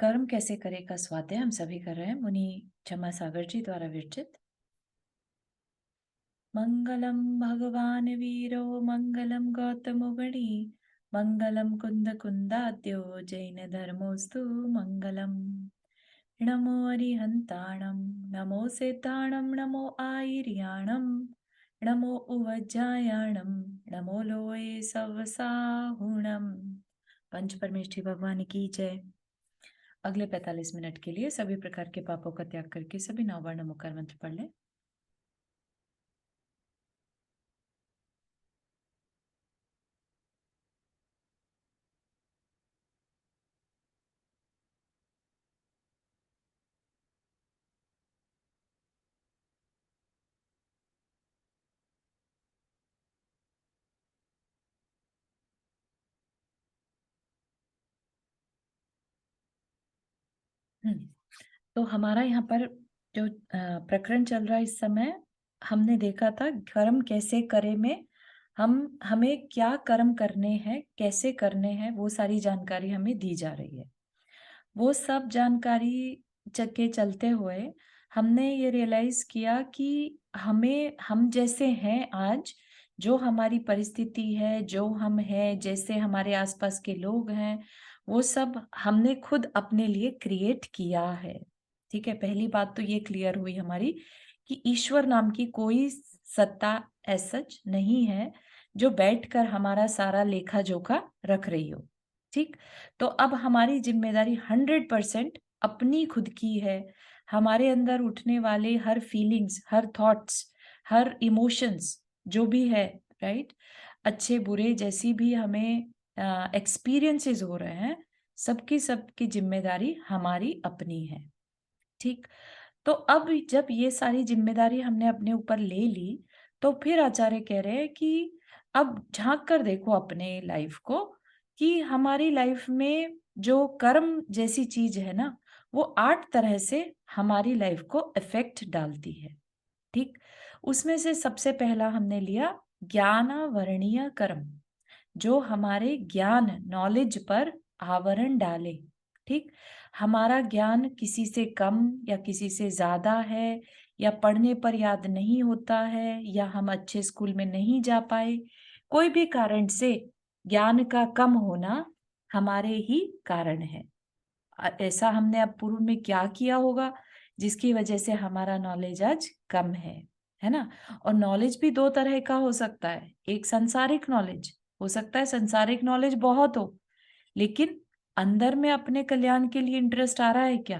कर्म कैसे करे का स्वाध्याय हम सभी कर रहे हैं। मुनि क्षमा सागर जी द्वारा विरचित। मंगलम भगवान वीरो मंगलम गौतमो गणी मंगलम कुंद कुंदाद्यो जैन धर्मोस्तु मंगलम। नमो अरिहंताणं नमो सेताणं नमो आयर्याणं नमो उवज्जायाणं नमो लोये सवसाहुणं। पंच परमेष्ठी भगवान की जय। अगले 45 मिनट के लिए सभी प्रकार के पापों का त्याग करके सभी 9 बार नमोकार मंत्र पढ़ लें। तो हमारा यहाँ पर जो प्रकरण चल रहा है इस समय, हमने देखा था कर्म कैसे करे में हमें क्या कर्म करने हैं, कैसे करने हैं, वो सारी जानकारी हमें दी जा रही है। वो सब जानकारी के चलते हुए हमने ये रियलाइज किया कि हम जैसे हैं आज, जो हमारी परिस्थिति है, जो हम हैं, जैसे हमारे आसपास के लोग हैं, वो सब हमने खुद अपने लिए क्रिएट किया है। ठीक है, पहली बात तो ये क्लियर हुई हमारी कि ईश्वर नाम की कोई सत्ता एज सच नहीं है जो बैठकर हमारा सारा लेखा जोखा रख रही हो। ठीक, तो अब हमारी जिम्मेदारी 100% अपनी खुद की है। हमारे अंदर उठने वाले हर फीलिंग्स, हर थॉट्स, हर इमोशंस जो भी है, राइट, अच्छे बुरे जैसी भी हमें एक्सपीरियंसेस हो रहे हैं, सबकी जिम्मेदारी हमारी अपनी है। ठीक, तो अब जब ये सारी जिम्मेदारी हमने अपने ऊपर ले ली, तो फिर आचार्य कह रहे हैं कि अब झांक कर देखो अपने लाइफ को कि हमारी लाइफ में जो कर्म जैसी चीज है ना, वो 8 तरह से हमारी लाइफ को इफेक्ट डालती है। ठीक, उसमें से सबसे पहला हमने लिया ज्ञानावरणीय कर्म, जो हमारे ज्ञान नॉलेज पर आवरण डाले। ठीक, हमारा ज्ञान किसी से कम या किसी से ज्यादा है, या पढ़ने पर याद नहीं होता है, या हम अच्छे स्कूल में नहीं जा पाए, कोई भी कारण से ज्ञान का कम होना हमारे ही कारण है। ऐसा हमने अब पूर्व में क्या किया होगा जिसकी वजह से हमारा नॉलेज आज कम है ना। और नॉलेज भी 2 तरह का हो सकता है। एक सांसारिक नॉलेज हो सकता है, सांसारिक नॉलेज बहुत हो, लेकिन अंदर में अपने कल्याण के लिए इंटरेस्ट आ रहा है क्या?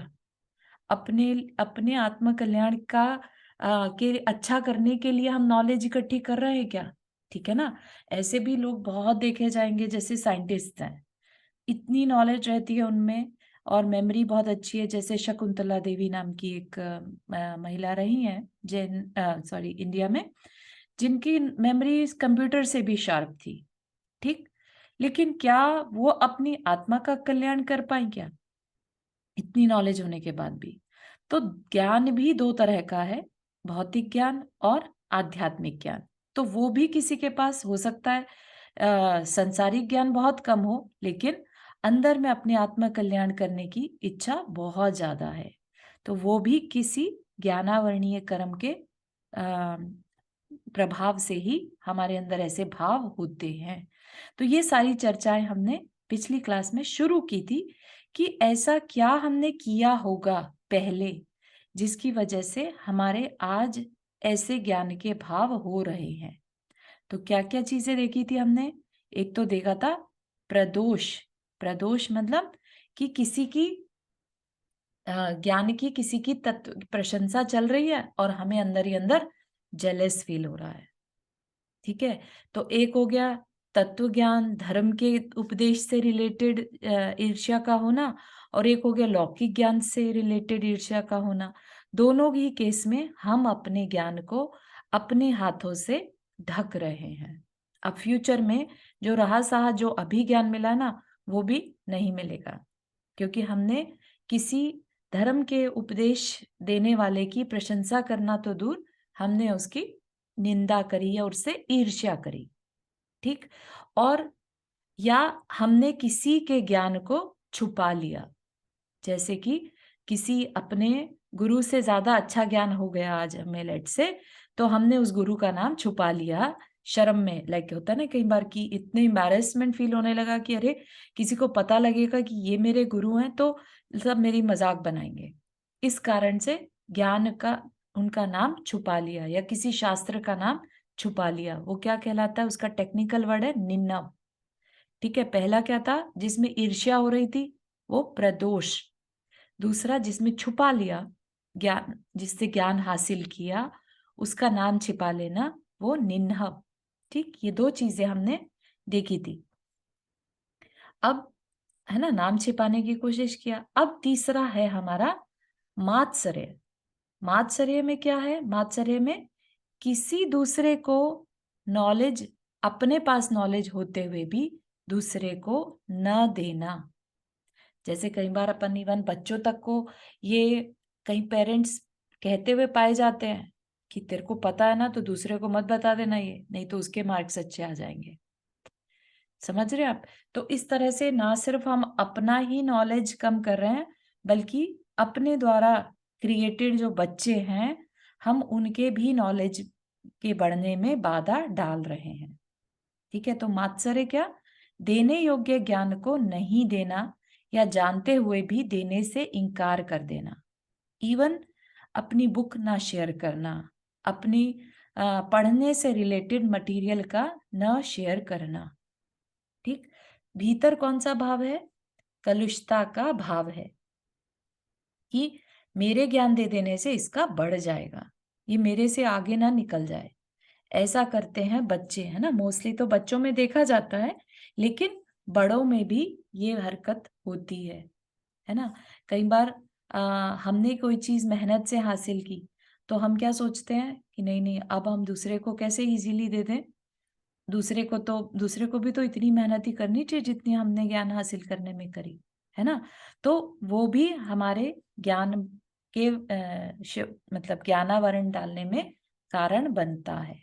अपने अपने आत्म कल्याण का के अच्छा करने के लिए हम नॉलेज इकट्ठी कर रहे हैं क्या? ठीक है ना। ऐसे भी लोग बहुत देखे जाएंगे, जैसे साइंटिस्ट हैं, इतनी नॉलेज रहती है उनमें और मेमोरी बहुत अच्छी है। जैसे शकुंतला देवी नाम की एक महिला रही हैं जैन सॉरी इंडिया में, जिनकी मेमोरी कंप्यूटर से भी शार्प थी। ठीक, लेकिन क्या वो अपनी आत्मा का कल्याण कर पाई क्या, इतनी नॉलेज होने के बाद भी? तो ज्ञान भी 2 तरह का है, भौतिक ज्ञान और आध्यात्मिक ज्ञान। तो वो भी किसी के पास हो सकता है संसारिक ज्ञान बहुत कम हो, लेकिन अंदर में अपने आत्म कल्याण करने की इच्छा बहुत ज्यादा है, तो वो भी किसी ज्ञानावरणीय कर्म के प्रभाव से ही हमारे अंदर ऐसे भाव होते हैं। तो ये सारी चर्चाएं हमने पिछली क्लास में शुरू की थी कि ऐसा क्या हमने किया होगा पहले जिसकी वजह से हमारे आज ऐसे ज्ञान के भाव हो रहे हैं। तो क्या क्या चीजें देखी थी हमने? एक तो देखा था प्रदोष। प्रदोष मतलब कि किसी की ज्ञान की, किसी की तत्व प्रशंसा चल रही है और हमें अंदर ही अंदर जेलस फील हो रहा है। ठीक है, तो एक हो गया तत्व ज्ञान, धर्म के उपदेश से रिलेटेड ईर्ष्या का होना, और एक हो गया लौकिक ज्ञान से रिलेटेड ईर्ष्या का होना। दोनों ही केस में हम अपने ज्ञान को अपने हाथों से ढक रहे हैं। अब फ्यूचर में जो रहा सहा जो अभी ज्ञान मिला ना, वो भी नहीं मिलेगा, क्योंकि हमने किसी धर्म के उपदेश देने वाले की प्रशंसा करना तो दूर, हमने उसकी निंदा करी या उससे ईर्ष्या करी। ठीक, और या हमने किसी के ज्ञान को छुपा लिया। जैसे कि किसी अपने गुरु से ज्यादा अच्छा ज्ञान हो गया आज हमें लेट से, तो हमने उस गुरु का नाम छुपा लिया शर्म में। लाइक होता है ना कई बार कि इतने एम्बैरेसमेंट फील होने लगा कि अरे किसी को पता लगेगा कि ये मेरे गुरु हैं तो सब मेरी मजाक बनाएंगे। इस कारण से ज्ञान का उनका नाम छुपा लिया, या किसी शास्त्र का नाम छुपा लिया। वो क्या कहलाता है, उसका टेक्निकल वर्ड है निन्नव। ठीक है, पहला क्या था जिसमें ईर्ष्या हो रही थी, वो प्रदोष। दूसरा जिसमें छुपा लिया ज्ञान, जिससे ज्ञान हासिल किया, उसका नाम छिपा लेना, वो निन्हव। ठीक, ये दो चीजें हमने देखी थी। अब है ना, नाम छिपाने की कोशिश किया। अब तीसरा है हमारा मात्सर्य। मात्सर्य में क्या है, मात्सर्य में किसी दूसरे को नॉलेज, अपने पास नॉलेज होते हुए भी दूसरे को न देना। जैसे कई बार अपन इवन बच्चों तक को ये कई पेरेंट्स कहते हुए पाए जाते हैं कि तेरे को पता है ना तो दूसरे को मत बता देना, ये नहीं तो उसके मार्क्स अच्छे आ जाएंगे। समझ रहे हैं आप? तो इस तरह से ना सिर्फ हम अपना ही नॉलेज कम कर रहे हैं, बल्कि अपने द्वारा क्रिएटेड जो बच्चे हैं, हम उनके भी नॉलेज के बढ़ने में बाधा डाल रहे हैं। ठीक है, तो मात्सर्य क्या, देने योग्य ज्ञान को नहीं देना, या जानते हुए भी देने से इनकार कर देना। इवन अपनी बुक ना शेयर करना, अपनी पढ़ने से रिलेटेड मटेरियल का न शेयर करना। ठीक, भीतर कौन सा भाव है, कलुषता का भाव है कि मेरे ज्ञान दे देने से इसका बढ़ जाएगा, ये मेरे से आगे ना निकल जाए। ऐसा करते हैं बच्चे, है ना, मोस्टली तो बच्चों में देखा जाता है, लेकिन बड़ों में भी ये हरकत होती है ना। कई बार हमने कोई चीज मेहनत से हासिल की, तो हम क्या सोचते हैं कि नहीं नहीं अब हम दूसरे को कैसे इजीली दे दें, दूसरे को भी तो इतनी मेहनत ही करनी चाहिए जितनी हमने ज्ञान हासिल करने में करी, है ना। तो वो भी हमारे ज्ञान के मतलब ज्ञानावरण डालने में कारण बनता है।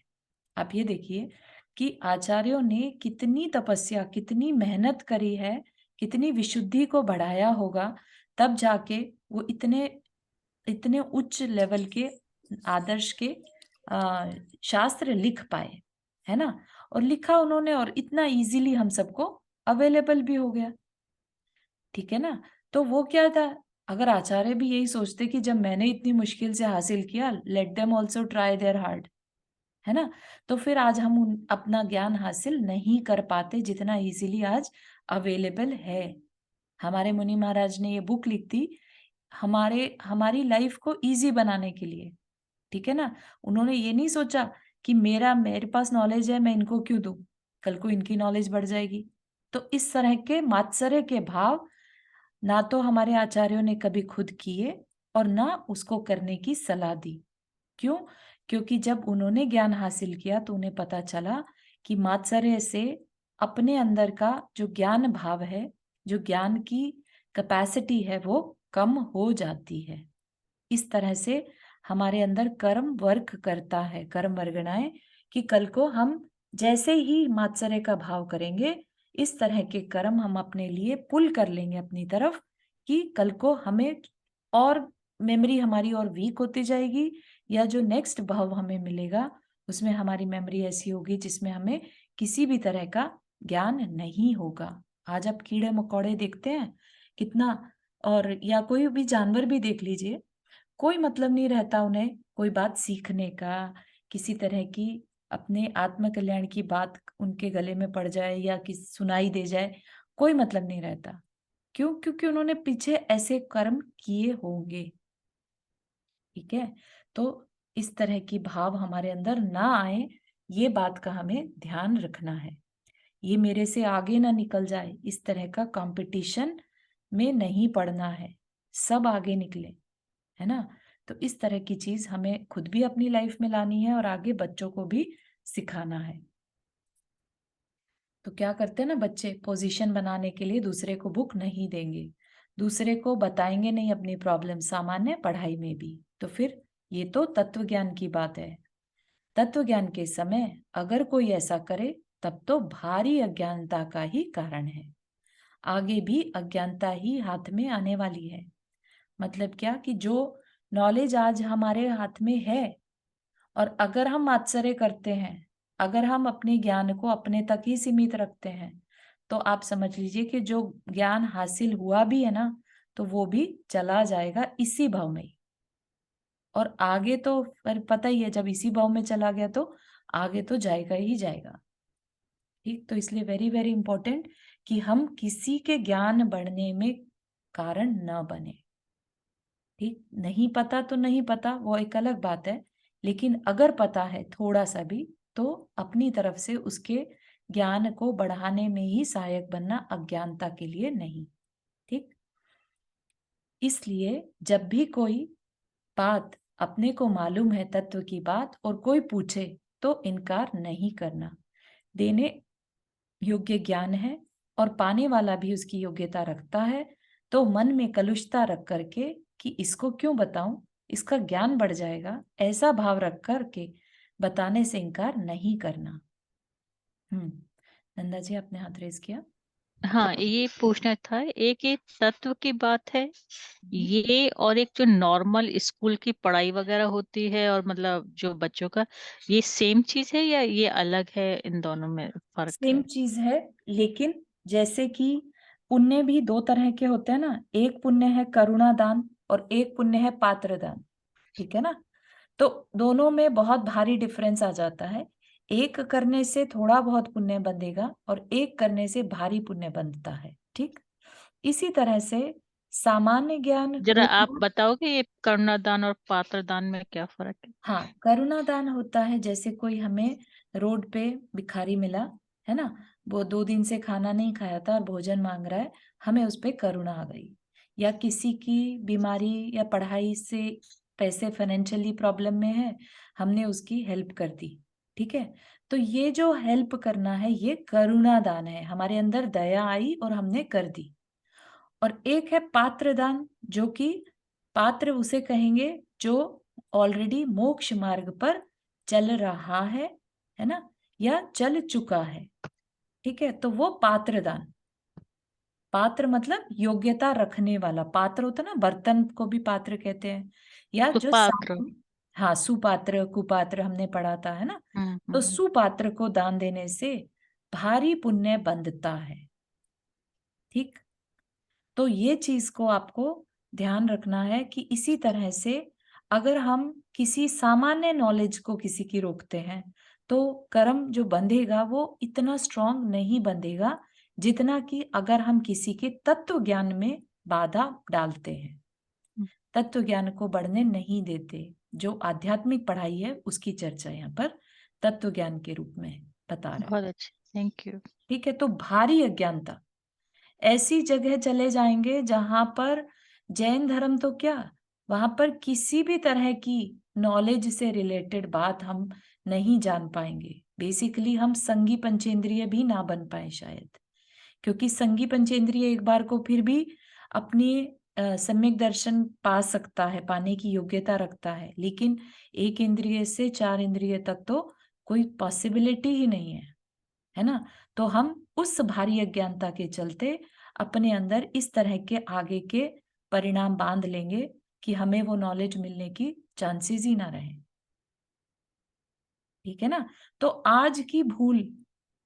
आप ये देखिए कि आचार्यों ने कितनी तपस्या, कितनी मेहनत करी है, कितनी विशुद्धि को बढ़ाया होगा, तब जाके वो इतने इतने उच्च लेवल के आदर्श के शास्त्र लिख पाए, है ना। और लिखा उन्होंने, और इतना इजीली हम सबको अवेलेबल भी हो गया। ठीक है ना। तो वो क्या था, अगर आचार्य भी यही सोचते कि जब मैंने इतनी मुश्किल से हासिल किया, let them also try there hard, है ना, तो फिर आज हम अपना ज्ञान हासिल नहीं कर पाते जितना इजीली आज अवेलेबल है। हमारे मुनि महाराज ने ये बुक लिख दी हमारी लाइफ को इजी बनाने के लिए। ठीक है ना, उन्होंने ये नहीं सोचा कि मेरे पास नॉलेज है, मैं इनको क्यों दूं, कल को इनकी नॉलेज बढ़ जाएगी। तो इस तरह के मात्सर्य के भाव ना तो हमारे आचार्यों ने कभी खुद किए, और ना उसको करने की सलाह दी। क्यों? क्योंकि जब उन्होंने ज्ञान हासिल किया तो उन्हें पता चला कि मात्सर्य से अपने अंदर का जो ज्ञान भाव है, जो ज्ञान की कैपेसिटी है, वो कम हो जाती है। इस तरह से हमारे अंदर कर्म वर्क करता है, कर्म वर्गणाएं, कि कल को हम जैसे ही मात्सर्य का भाव करेंगे, इस तरह के कर्म हम अपने लिए पुल कर लेंगे अपनी तरफ, कि कल को हमें और मेमोरी हमारी और वीक होती जाएगी, या जो नेक्स्ट भाव हमें मिलेगा उसमें हमारी मेमोरी ऐसी होगी जिसमें हमें किसी भी तरह का ज्ञान नहीं होगा। आज आप कीड़े मकोड़े देखते हैं कितना, और या कोई भी जानवर भी देख लीजिए, कोई मतलब नहीं रहता उन्हें कोई बात सीखने का, किसी तरह की अपने आत्म कल्याण की बात उनके गले में पड़ जाए या किस सुनाई दे जाए, कोई मतलब नहीं रहता। क्यों? क्योंकि उन्होंने पीछे ऐसे कर्म किए होंगे। ठीक है, तो इस तरह की भाव हमारे अंदर ना आए, ये बात का हमें ध्यान रखना है। ये मेरे से आगे ना निकल जाए, इस तरह का कंपटीशन में नहीं पड़ना है, सब आगे निकले, है ना। तो इस तरह की चीज हमें खुद भी अपनी लाइफ में लानी है और आगे बच्चों को भी सिखाना है। तो क्या करते हैं ना बच्चे, पोजीशन बनाने के लिए दूसरे को बुक नहीं देंगे, दूसरे को बताएंगे नहीं अपनी प्रॉब्लम, सामान्य पढ़ाई में भी। तो फिर ये तो तत्व ज्ञान की बात है। तत्व ज्ञान के समय अगर कोई ऐसा करे, तब तो भारी अज्ञानता का ही कारण है। आगे भी अज्ञानता ही हाथ में आने वाली है। मतलब क्या कि जो नॉलेज आज हमारे हाथ में है और अगर हम आश्चर्य करते हैं, अगर हम अपने ज्ञान को अपने तक ही सीमित रखते हैं, तो आप समझ लीजिए कि जो ज्ञान हासिल हुआ भी है ना, तो वो भी चला जाएगा इसी भाव में ही। और आगे तो पर पता ही है, जब इसी भाव में चला गया तो आगे तो जाएगा ही जाएगा। ठीक, तो इसलिए वेरी वेरी इंपॉर्टेंट कि हम किसी के ज्ञान बढ़ने में कारण न बने। ठीक, नहीं पता तो नहीं पता, वो एक अलग बात है, लेकिन अगर पता है थोड़ा सा भी, तो अपनी तरफ से उसके ज्ञान को बढ़ाने में ही सहायक बनना, अज्ञानता के लिए नहीं। ठीक, इसलिए जब भी कोई बात अपने को मालूम है तत्व की बात और कोई पूछे तो इनकार नहीं करना। देने योग्य ज्ञान है और पाने वाला भी उसकी योग्यता रखता है, तो मन में कलुषता रख करके कि इसको क्यों बताऊं, इसका ज्ञान बढ़ जाएगा, ऐसा भाव रख करके बताने से इनकार नहीं करना। नंदा जी, आपने हाथ रेज किया। हाँ, ये पूछना था, एक ये तत्व की बात है हम्म। ये, और एक जो नॉर्मल स्कूल की पढ़ाई वगैरह होती है और मतलब जो बच्चों का, ये सेम चीज है या ये अलग है? इन दोनों में फर्क सेम है? चीज है, लेकिन जैसे कि पुण्य भी दो तरह के होते हैं ना, एक पुण्य है करुणा दान और एक पुण्य है पात्र दान। ठीक है ना, तो दोनों में बहुत भारी डिफरेंस आ जाता है। एक करने से थोड़ा बहुत पुण्य बंधेगा और एक करने से भारी पुण्य बंधता है। ठीक, इसी तरह से सामान्य ज्ञान जरा आप करुणा। बताओगे ये करुणादान और पात्र दान में क्या फर्क है? हाँ, करुणा दान होता है जैसे कोई हमें रोड पे भिखारी मिला, है ना, वो 2 दिन से खाना नहीं खाया था और भोजन मांग रहा है, हमें उस पे करुणा आ गई। या किसी की बीमारी या पढ़ाई से पैसे फाइनेंशियली प्रॉब्लम में है, हमने उसकी हेल्प कर दी। ठीक है, तो ये जो हेल्प करना है ये करुणा दान है, हमारे अंदर दया आई और हमने कर दी। और एक है पात्र दान, जो कि पात्र उसे कहेंगे जो ऑलरेडी मोक्ष मार्ग पर चल रहा है ना, या चल चुका है। ठीक है, तो वो पात्र दान। पात्र मतलब योग्यता रखने वाला, पात्र होता है ना, बर्तन को भी पात्र कहते हैं। या जो सुपात्र। हाँ, सुपात्र कुपात्र हमने पढ़ा था, है ना। तो हम्म। सुपात्र को दान देने से भारी पुण्य बंधता है। ठीक, तो ये चीज को आपको ध्यान रखना है कि इसी तरह से अगर हम किसी सामान्य नॉलेज को किसी की रोकते हैं, तो कर्म जो बंधेगा वो इतना स्ट्रांग नहीं बंधेगा जितना कि अगर हम किसी के तत्व ज्ञान में बाधा डालते हैं, हम्म। तत्व ज्ञान को बढ़ने नहीं देते। जो आध्यात्मिक पढ़ाई है उसकी चर्चा यहाँ पर तत्व ज्ञान के रूप में बता रहा है। बहुत अच्छे, थैंक यू। ठीक है, तो भारी अज्ञानता, ऐसी जगह चले जाएंगे जहां पर जैन धर्म तो क्या, वहां पर किसी भी तरह की नॉलेज से रिलेटेड बात हम नहीं जान पाएंगे। बेसिकली हम संगी पंचेंद्रिय भी ना बन पाए शायद, क्योंकि संगी पंचेंद्रिय एक बार को फिर भी अपनी सम्यक दर्शन पा सकता है, पाने की योग्यता रखता है, लेकिन एक इंद्रिय से 4 इंद्रिय तक तो कोई पॉसिबिलिटी ही नहीं है ना। तो हम उस भारी अज्ञानता के चलते अपने अंदर इस तरह के आगे के परिणाम बांध लेंगे कि हमें वो नॉलेज मिलने की चांसेस ही ना रहे। ठीक है ना, तो आज की भूल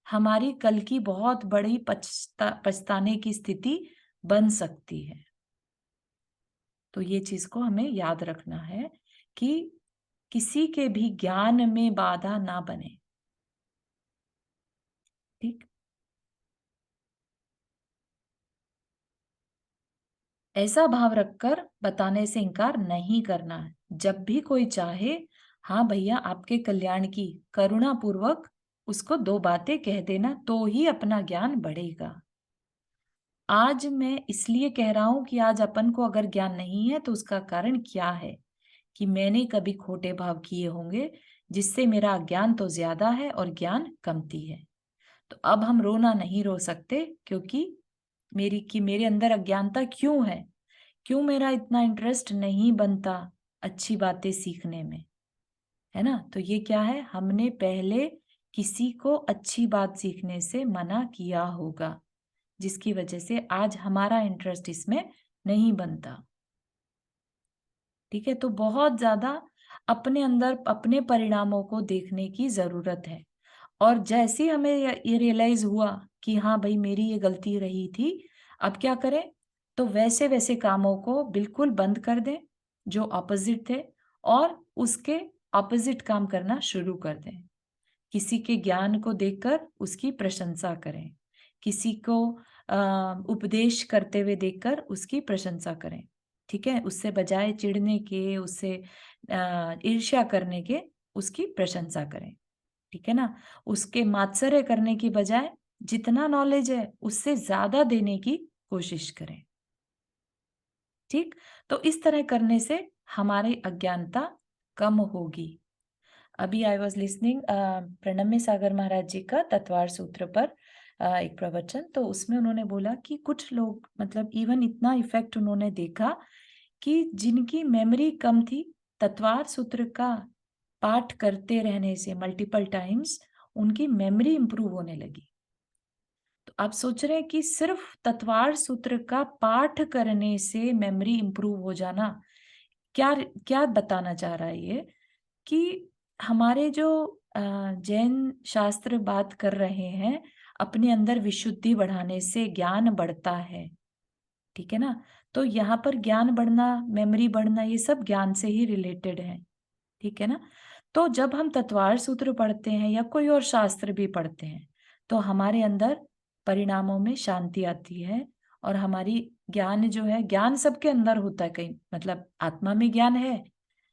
हमारी कल की बहुत बड़ी पछताने की स्थिति बन सकती है। तो ये चीज को हमें याद रखना है कि किसी के भी ज्ञान में बाधा ना बने। ठीक, ऐसा भाव रखकर बताने से इनकार नहीं करना है। जब भी कोई चाहे, हाँ भैया आपके कल्याण की, करुणा पूर्वक उसको 2 बातें कह देना, तो ही अपना ज्ञान बढ़ेगा। आज मैं इसलिए कह रहा हूं कि आज अपन को अगर ज्ञान नहीं है तो उसका कारण क्या है, कि मैंने कभी खोटे भाव किए होंगे जिससे मेरा अज्ञान तो ज्यादा है और ज्ञान कमती है। तो अब हम रोना नहीं रो सकते, क्योंकि मेरे अंदर अज्ञानता क्यों है, क्यों मेरा इतना इंटरेस्ट नहीं बनता अच्छी बातें सीखने में, है ना। तो ये क्या है, हमने पहले किसी को अच्छी बात सीखने से मना किया होगा, जिसकी वजह से आज हमारा इंटरेस्ट इसमें नहीं बनता। ठीक है? तो बहुत ज़्यादा अपने अंदर अपने परिणामों को देखने की ज़रूरत है। और जैसे ही हमें ये रियलाइज़ हुआ कि हाँ भाई मेरी ये गलती रही थी, अब क्या करें? तो वैसे-वैसे कामों को बिल्कुल बंद कर दें, जो अपोज़िट थे और उसके अपोज़िट काम करना शुरू कर दें। किसी के ज्ञान को देखकर उसकी प्रशंसा करें। किसी को उपदेश करते हुए देखकर उसकी प्रशंसा करें। ठीक है? उससे बजाय चिढ़ने के, उससे ईर्ष्या करने के, उसकी प्रशंसा करें। ठीक है ना? उसके मात्सर्य करने की बजाय जितना नॉलेज है उससे ज़्यादा देने की कोशिश करें। ठीक? तो इस तरह करने से हमारी अज्ञानता कम होगी। अभी आई वाज़ लिसनिंग प्रणम्य सागर महाराज जी का तत्वार सूत्र पर एक प्रवचन, तो उसमें उन्होंने बोला कि कुछ लोग मतलब इवन इतना इफ़ेक्ट उन्होंने देखा कि जिनकी मेमोरी कम थी, तत्वार सूत्र का पाठ करते रहने से मल्टीपल टाइम्स उनकी मेमोरी इम्प्रूव होने लगी। तो आप सोच रहे हैं कि सिर्फ तत्वार सूत्र का पाठ करने से मेमोरी इम्प्रूव हो जाना, क्या क्या बताना चाह रहा है ये? कि हमारे जो जैन शास्त्र बात कर रहे हैं, अपने अंदर विशुद्धि बढ़ाने से ज्ञान बढ़ता है, ठीक है ना? तो यहाँ पर ज्ञान बढ़ना, मेमोरी बढ़ना ये सब ज्ञान से ही रिलेटेड है, ठीक है ना? तो जब हम तत्वार सूत्र पढ़ते हैं या कोई और शास्त्र भी पढ़ते हैं, तो हमारे अंदर परिणामों में शांति आती है और हमारी ज्ञान जो है, ज्ञान सबके अंदर होता है कहीं मतलब आत्मा में ज्ञान है,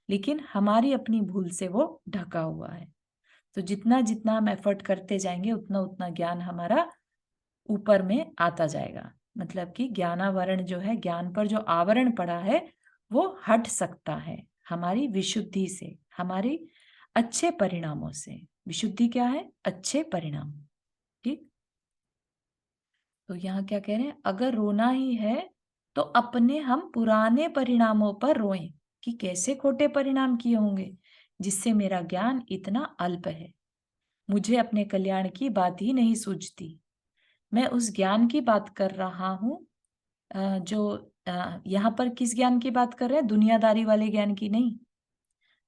लेकिन हमारी अपनी भूल से वो ढका हुआ है। तो जितना-जितना हम एफर्ट करते जाएँगे, उतना-उतना ज्ञान हमारा ऊपर में आता जाएगा। मतलब कि ज्ञानावरण जो है, ज्ञान पर जो आवरण पड़ा है, वो हट सकता है हमारी विशुद्धि से, हमारे अच्छे परिणामों से। विशुद्धि क्या है? अच्छे परिणाम, ठीक? तो यहाँ क्या कह रहे हैं? अगर रोना ही है, तो अपने हम पुराने परिणामों पर रोएँ कि कैसे खोटे परिणाम किए होंगे, जिससे मेरा ज्ञान इतना अल्प है। मुझे अपने कल्याण की बात ही नहीं सूझती। मैं उस ज्ञान की बात कर रहा हूँ जो यहाँ पर किस ज्ञान की बात कर रहे हैं? दुनियादारी वाले ज्ञान की नहीं।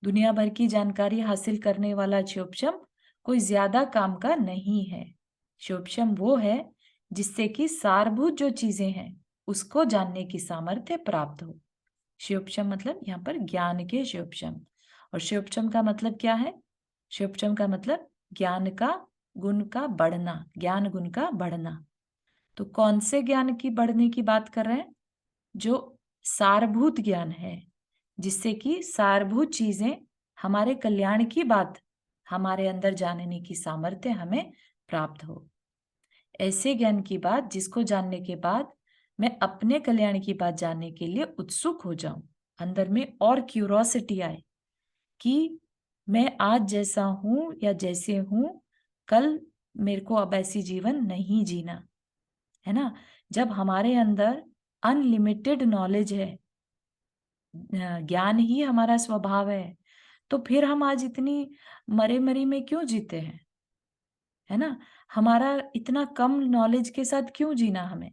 दुनिया भर की जानकारी हासिल करने वाला क्षोभशम कोई ज्यादा काम का नहीं है। क्षोभशम वो है जिससे कि सारभूत जो चीजें हैं उसको जानने की सामर्थ्य प्राप्त हो। क्षोभशम मतलब यहाँ पर ज्ञान के क्षोभशम। और क्षोभशम का मतलब क्या है? क्षोभशम का मतलब ज्ञान का गुण का बढ़ना, ज्ञान गुण का बढ़ना। तो कौन से ज्ञान की बढ़ने की बात कर रहे हैं? जो सारभूत ज्ञान है, जिससे कि सारभूत चीजें हमारे कल्याण की बात हमारे अंदर जानने की सामर्थ्य हमें प्राप्त हो। ऐसे ज्ञान की बात जिसको जानने के बाद मैं अपने कल्याण की बात जानने के लिए उत्सुक हो जाऊं, अंदर में और क्यूरोसिटी आए कि मैं आज जैसा हूं या जैसे हूं, कल मेरे को अब ऐसी जीवन नहीं जीना है ना। जब हमारे अंदर अनलिमिटेड नॉलेज है, ज्ञान ही हमारा स्वभाव है, तो फिर हम आज इतनी मरे-मरी में क्यों जीते हैं, है ना? हमारा इतना कम नॉलेज के साथ क्यों जीना हमें?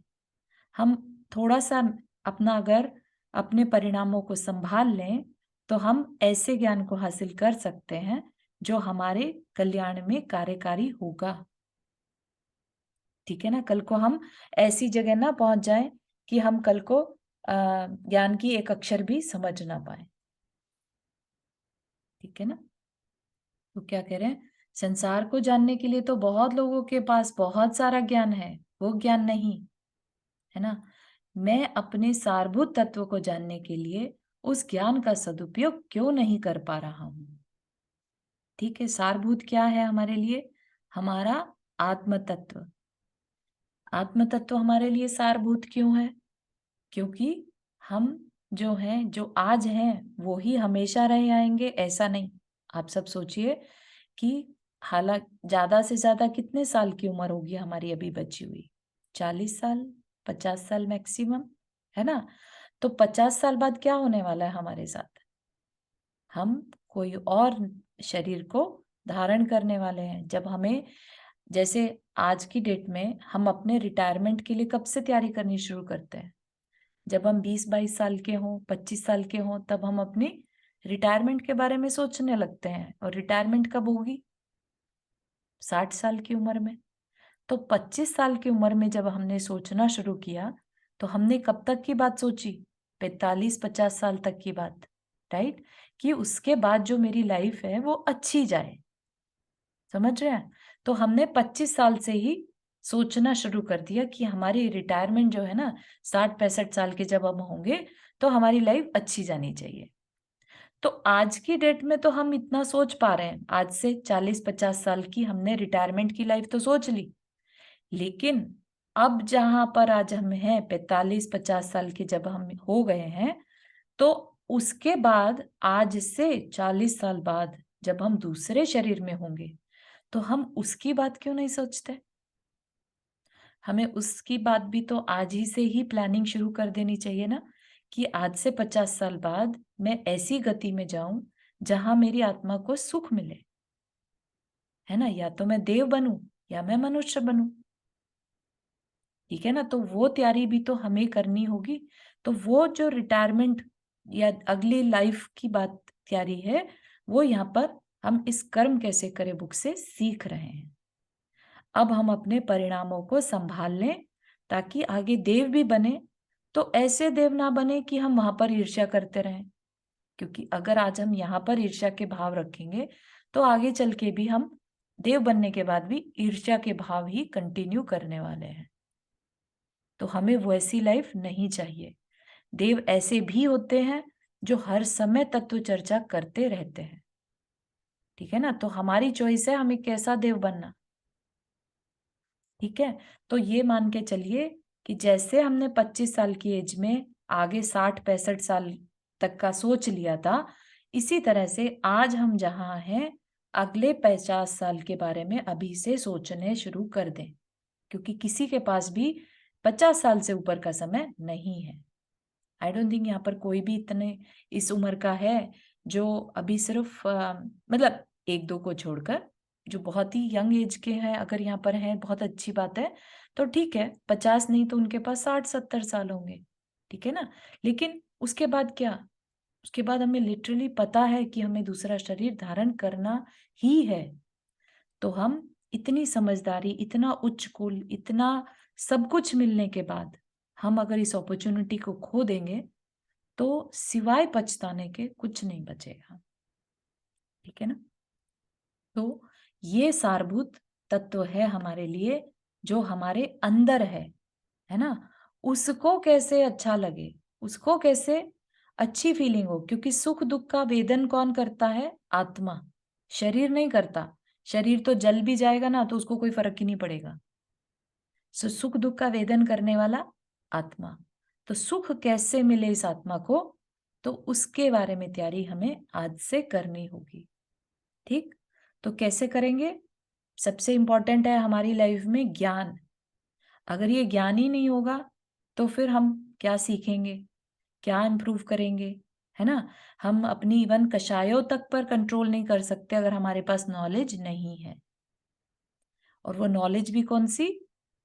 हम थोड़ा-सा अपना अगर अपने परिणामों को संभाल लें, तो हम ऐसे ज्ञान को हासिल कर सकते हैं, जो हमारे कल्याण में कार्यकारी होगा। ठीक है ना? कल को हम ऐसी जगह ना पहुँच जाएँ कि हम कल को ज्ञान की एक अक्षर भी समझ ना पाएँ। ठीक है ना? तो क्या कह रहे हैं? संसार को जानने के लिए तो बहुत लोगों के पास बहुत सारा ज्ञान है, वो ज्ञान नहीं, है ना? मैं अपने सारभूत तत्व को जानने के लिए उस ज्ञान का सदुपयोग क्यों नहीं कर पा रहा हूँ? ठीक है, सारभूत क्या है हमारे लिए? हमारा आत्म तत्व। आत्म तत्व हमारे लिए सारभूत क्यों है? क्योंकि हम जो हैं, जो आज हैं, वो ही हमेशा रहे आएँगे, ऐसा नहीं। आप सब सोचिए कि ज़्यादा से ज़्यादा कितने साल की उम्र होगी हमारी अभी बची हुई? 40 साल, 50 साल मैक्सिमम, है ना? तो 50 साल बाद क्या होने वाला है हमारे साथ? हम कोई और शरीर को धारण करने वाले हैं। जब हमें जैसे आज की डेट में हम अपने रिटायरमेंट के लिए कब से तैयारी करनी शुरू करते हैं? जब हम 20-22 साल के हों, 25 साल के हों, तब हम अपनी रिटायरमेंट के बारे में सोचने लगते हैं। और रिटायरमेंट कब होगी? 60 साल की उम्र में। तो 25 साल की उम्र में जब हमने सोचना शुरू किया, तो हमने कब तक की बात सोची? 45-50 साल तक की बात, राइट? कि उसके बाद जो मेरी लाइफ है वो अच्छी जाए। समझ रहे हैं? तो हमने 25 साल से ही सोचना शुरू कर दिया कि हमारी रिटायरमेंट जो है ना, 60-65 साल के जब हम होंगे, तो हमारी लाइफ अच्छी जानी चाहिए। तो आज की डेट में तो हम इतना सोच पा रहे हैं। आज से 40-50 साल की हमने रिटायरमेंट की लाइफ तो सोच ली। लेकिन अब जहाँ पर आज हम हैं, 45-50 साल के जब हम हो गए हैं, तो उसके बाद आज से 40 साल बाद जब हम दूसरे शरीर में होंगे, तो हम उसकी बात क्यों नहीं सोचते? हमें उसकी बात भी तो आज ही से ही प्लानिंग शुरू कर देनी चाहिए ना, कि आज से 50 साल बाद मैं ऐसी गति में जाऊँ, जहाँ मेरी आत्मा को सुख मिले, है ना? या तो मैं देव बनूँ या मैं मनुष्य बनूँ, ठीक है ना? तो वो तैयारी भी तो हमें करनी होगी। तो वो जो रिटायरमेंट या अगली लाइफ की बात तैयारी है, वो यहाँ पर हम इस कर्म कैसे करें बुक से सीख रहे हैं। अब हम अपने परिणामों को संभाल लें, ताकि आगे देव भी बने, तो ऐसे देव ना बने कि हम वहां पर ईर्ष्या करते रहें। क्योंकि अगर आज हम यहाँ पर ईर्ष्या के भाव रखेंगे, तो आगे चल के भी हम देव बनने के बाद भी ईर्ष्या के भाव ही कंटिन्यू करने वाले हैं। तो हमें वैसी लाइफ नहीं चाहिए। देव ऐसे भी होते हैं जो हर समय तत्व चर्चा करते रहते हैं, ठीक है ना? तो हमारी चॉइस है हमें कैसा देव बनना। ठीक है? तो ये मान के चलिए कि जैसे हमने 25 साल की एज में आगे 60-65 साल तक का सोच लिया था, इसी तरह से आज हम जहाँ हैं, अगले 50 साल के बारे में अभी से सोचने शुरू कर दें। क्योंकि किसी के पास भी 50 साल से ऊपर का समय नहीं है। आई डोंट थिंक यहाँ पर कोई भी इतने इस उम्र का है जो अभी सिर्फ मतलब 1-2 को छोड़कर जो बहुत ही यंग एज के हैं, अगर यहाँ पर हैं बहुत अच्छी बात है। तो ठीक है, 50 नहीं तो उनके पास 60-70 साल होंगे, ठीक है ना? लेकिन उसके बाद क्या? उसके बाद हमें लिटरली पता है कि हमें दूसरा शरीर धारण करना ही है। तो हम इतनी समझदारी, इतना उच्च कुल, इतना सब कुछ मिलने के बाद हम अगर इस अपॉर्चुनिटी को खो देंगे, तो सिवाय पछताने के कुछ नहीं बचेगा, ठीक है ना? तो ये सारभूत तत्व है हमारे लिए, जो हमारे अंदर है ना? उसको कैसे अच्छा लगे, उसको कैसे अच्छी फीलिंग हो, क्योंकि सुख दुख का वेदन कौन करता है? आत्मा, शरीर नहीं करता। शरीर तो जल भी जाएगा ना, तो उसको कोई फर्क ही नहीं पड़ेगा। सुख दुख का वेदन करने वाला आत्मा। तो सुख कैसे मिले इस आत्मा को, तो उसके बारे में तैयारी हमें आज से करनी होगी, ठीक? तो कैसे करेंगे? सबसे इंपॉर्टेंट है हमारी लाइफ में ज्ञान। अगर ये ज्ञान ही नहीं होगा, तो फिर हम क्या सीखेंगे, क्या इम्प्रूव करेंगे, है ना? हम अपनी इवन कषायों तक पर कंट्रोल नहीं कर सकते अगर हमारे पास नॉलेज नहीं है। और वो नॉलेज भी कौन सी?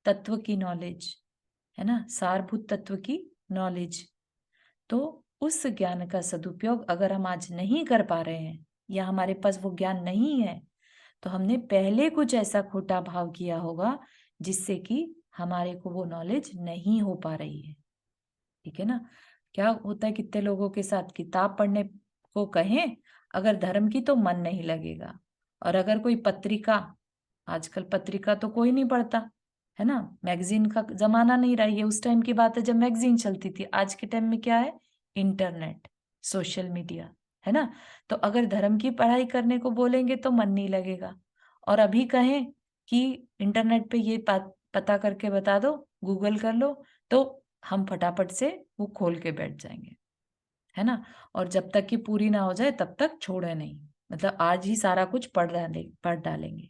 तत्व की नॉलेज, है ना? सारभूत तत्व की नॉलेज। तो उस ज्ञान का सदुपयोग अगर हम आज नहीं कर पा रहे हैं, या हमारे पास वो ज्ञान नहीं है, तो हमने पहले कुछ ऐसा खोटा भाव किया होगा, जिससे कि हमारे को वो नॉलेज नहीं हो पा रही है, ठीक है ना? क्या होता है कितने लोगों के साथ, किताब पढ़ने को कहें अगर धर्म की, तो मन नहीं लगेगा। और अगर कोई पत्रिका, आजकल पत्रिका तो कोई नहीं पढ़ता, है ना? मैगजीन का जमाना नहीं रहा। ये उस टाइम की बात है जब मैगजीन चलती थी। आज के टाइम में क्या है? इंटरनेट, सोशल मीडिया, है ना? तो अगर धर्म की पढ़ाई करने को बोलेंगे तो मन नहीं लगेगा। और अभी कहें कि इंटरनेट पे ये पता करके बता दो, गूगल कर लो, तो हम फटाफट से वो खोल के बैठ जाएंगे, है ना? और जब तक कि पूरी ना हो जाए तब तक छोड़े नहीं। मतलब आज ही सारा कुछ पढ़ डालेंगे,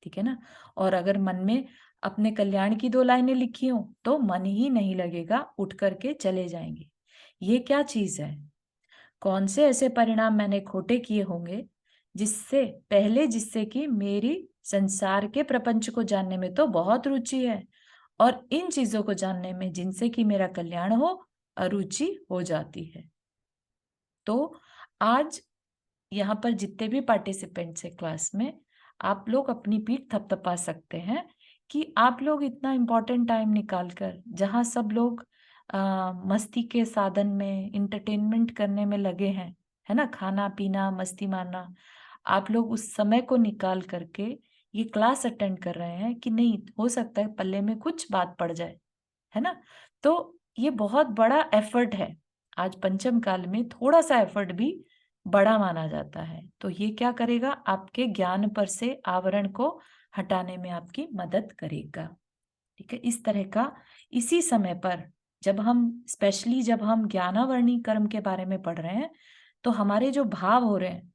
ठीक है ना? और अगर मन में अपने कल्याण की 2 लाइनें लिखी हो, तो मन ही नहीं लगेगा, उठ करके चले जाएंगे। ये क्या चीज है? कौन से ऐसे परिणाम मैंने खोटे किए होंगे, जिससे कि मेरी संसार के प्रपंच को जानने में तो बहुत रुचि है, और इन चीजों को जानने में जिनसे कि मेरा कल्याण हो, अरुचि हो जाती है। तो आज यहाँ पर जितने भी पार्टिसिपेंट्स है क्लास में, आप लोग अपनी पीठ थपथपा सकते हैं कि आप लोग इतना इम्पोर्टेंट टाइम निकाल कर, जहाँ सब लोग मस्ती के साधन में, इंटरटेनमेंट करने में लगे हैं, है ना, खाना पीना मस्ती मारना, आप लोग उस समय को निकाल करके ये क्लास अटेंड कर रहे हैं कि नहीं, हो सकता है पल्ले में कुछ बात पड़ जाए, है ना। तो ये बहुत बड़ा एफर्ट है। आज पंचम काल में थोड़ा सा एफर्ट भी बड़ा माना जाता है। तो ये क्या करेगा, आपके ज्ञान पर से आवरण को हटाने में आपकी मदद करेगा। ठीक है, इस तरह का इसी समय पर जब हम, स्पेशली जब हम ज्ञानावर्णी कर्म के बारे में पढ़ रहे हैं, तो हमारे जो भाव हो रहे हैं,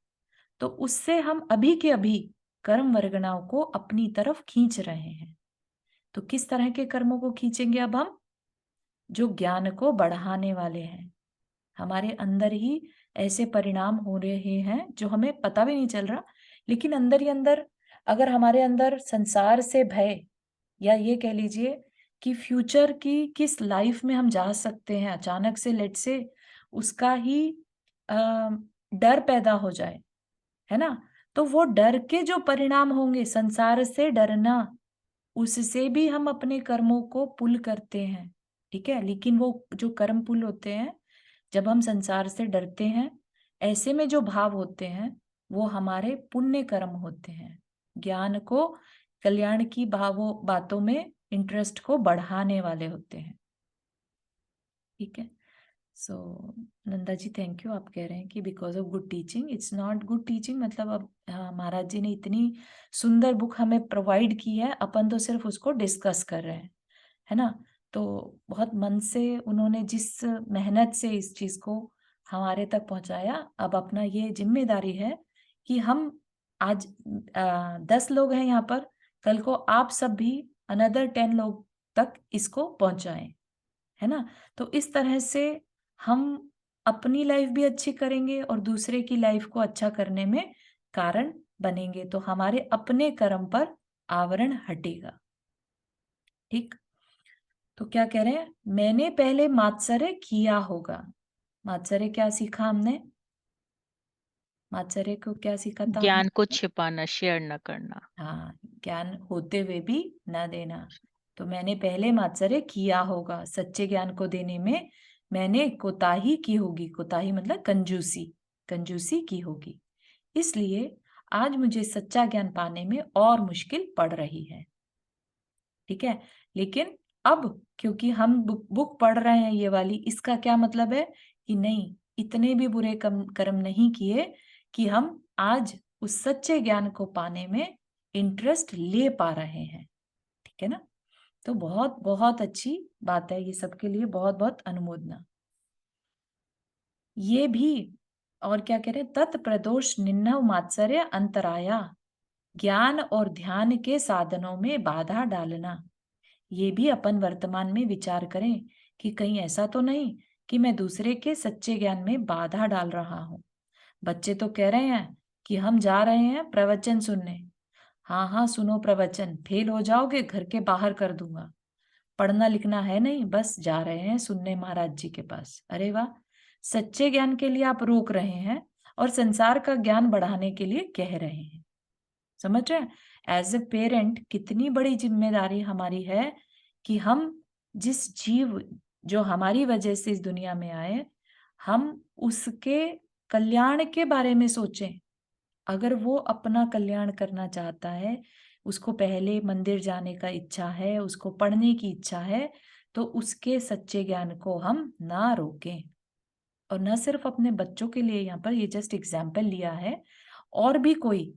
तो उससे हम अभी के अभी कर्म वर्गणाओं को अपनी तरफ खींच रहे हैं। तो किस तरह के कर्मों को खींचेंगे अब हम? जो ज्ञान को बढ़ाने वाले हैं। हमारे अंदर ही ऐसे परिणाम हो रहे हैं जो हमें पता भी नहीं चल रहा, लेकिन अंदर ही अंदर, अगर हमारे अंदर संसार से भय, या ये कह लीजिए कि फ्यूचर की किस लाइफ में हम जा सकते हैं अचानक से, लेट से उसका ही डर पैदा हो जाए, है ना, तो वो डर के जो परिणाम होंगे, संसार से डरना, उससे भी हम अपने कर्मों को पुल करते हैं। ठीक है, लेकिन वो जो कर्म पुल होते हैं, जब हम संसार से डरते हैं, ऐसे में जो भाव होते हैं, वो हमारे पुण्य कर्म होते हैं। ज्ञान को, कल्याण की भावों बातों में इंटरेस्ट को बढ़ाने वाले होते हैं। ठीक है। सो नंदा जी, थैंक यू। आप कह रहे हैं कि because of good teaching, it's not good teaching, मतलब अब महाराज जी ने इतनी सुंदर बुक हमें प्रोवाइड की है, अपन तो सिर्फ उसको डिस्कस कर रहे हैं, है ना। तो बहुत मन से उन्होंने जिस मेहनत से इस चीज को हमारे तक पहुंचाया, अब अपना ये जिम्मेदारी है कि हम आज 10 लोग हैं यहाँ पर, कल को आप सब भी अनदर 10 लोग तक इसको पहुंचाएं, है ना। तो इस तरह से हम अपनी लाइफ भी अच्छी करेंगे और दूसरे की लाइफ को अच्छा करने में कारण बनेंगे, तो हमारे अपने कर्म पर आवरण हटेगा। ठीक। तो क्या कह रहे हैं, मैंने पहले मात्सर्य किया होगा। मात्सर्य क्या सीखा हमने? मात्सर्य को क्या सीखा था ज्ञान को हमने? छिपाना, शेयर न करना। हाँ, ज्ञान होते हुए भी न देना। तो मैंने पहले मात्सर्य किया होगा, सच्चे ज्ञान को देने में मैंने कोताही की होगी। कोताही मतलब कंजूसी, कंजूसी की होगी, इसलिए आज मुझे सच्चा ज्ञान पाने में और मुश्किल पड़ रही है। ठीक है, लेकिन अब क्योंकि हम बुक पढ़ रहे हैं ये वाली, इसका क्या मतलब है कि नहीं, इतने भी बुरे कर्म नहीं किए कि हम आज उस सच्चे ज्ञान को पाने में इंटरेस्ट ले पा रहे हैं। ठीक है ना। तो बहुत बहुत अच्छी बात है, ये सबके लिए बहुत बहुत अनुमोदना। ये भी, और क्या कह रहे हैं, तत्प्रदोष निन्नव मात्सर्य अंतराया, ज्ञान और ध्यान के साधनों में बाधा डालना। ये भी अपन वर्तमान में विचार करें कि कहीं ऐसा तो नहीं कि मैं दूसरे के सच्चे ज्ञान में बाधा डाल रहा हूँ। बच्चे तो कह रहे हैं कि हम जा रहे हैं प्रवचन सुनने। हाँ हाँ, सुनो प्रवचन, फेल हो जाओगे घर के बाहर कर दूंगा। पढ़ना लिखना है नहीं, बस जा रहे हैं सुनने महाराज जी के पास। अरे वाह, सच्चे ज्ञान के लिए आप रोक रहे हैं और संसार का ज्ञान बढ़ाने के लिए कह रहे हैं। समझ रहे हैं? एज ए पेरेंट कितनी बड़ी जिम्मेदारी हमारी है कि हम जिस जीव जो हमारी वजह से इस दुनिया में आए, हम उसके कल्याण के बारे में सोचें। अगर वो अपना कल्याण करना चाहता है, उसको पहले मंदिर जाने का इच्छा है, उसको पढ़ने की इच्छा है, तो उसके सच्चे ज्ञान को हम ना रोकें। और न सिर्फ अपने बच्चों के लिए, यहाँ पर ये जस्ट एग्जाम्पल लिया है, और भी कोई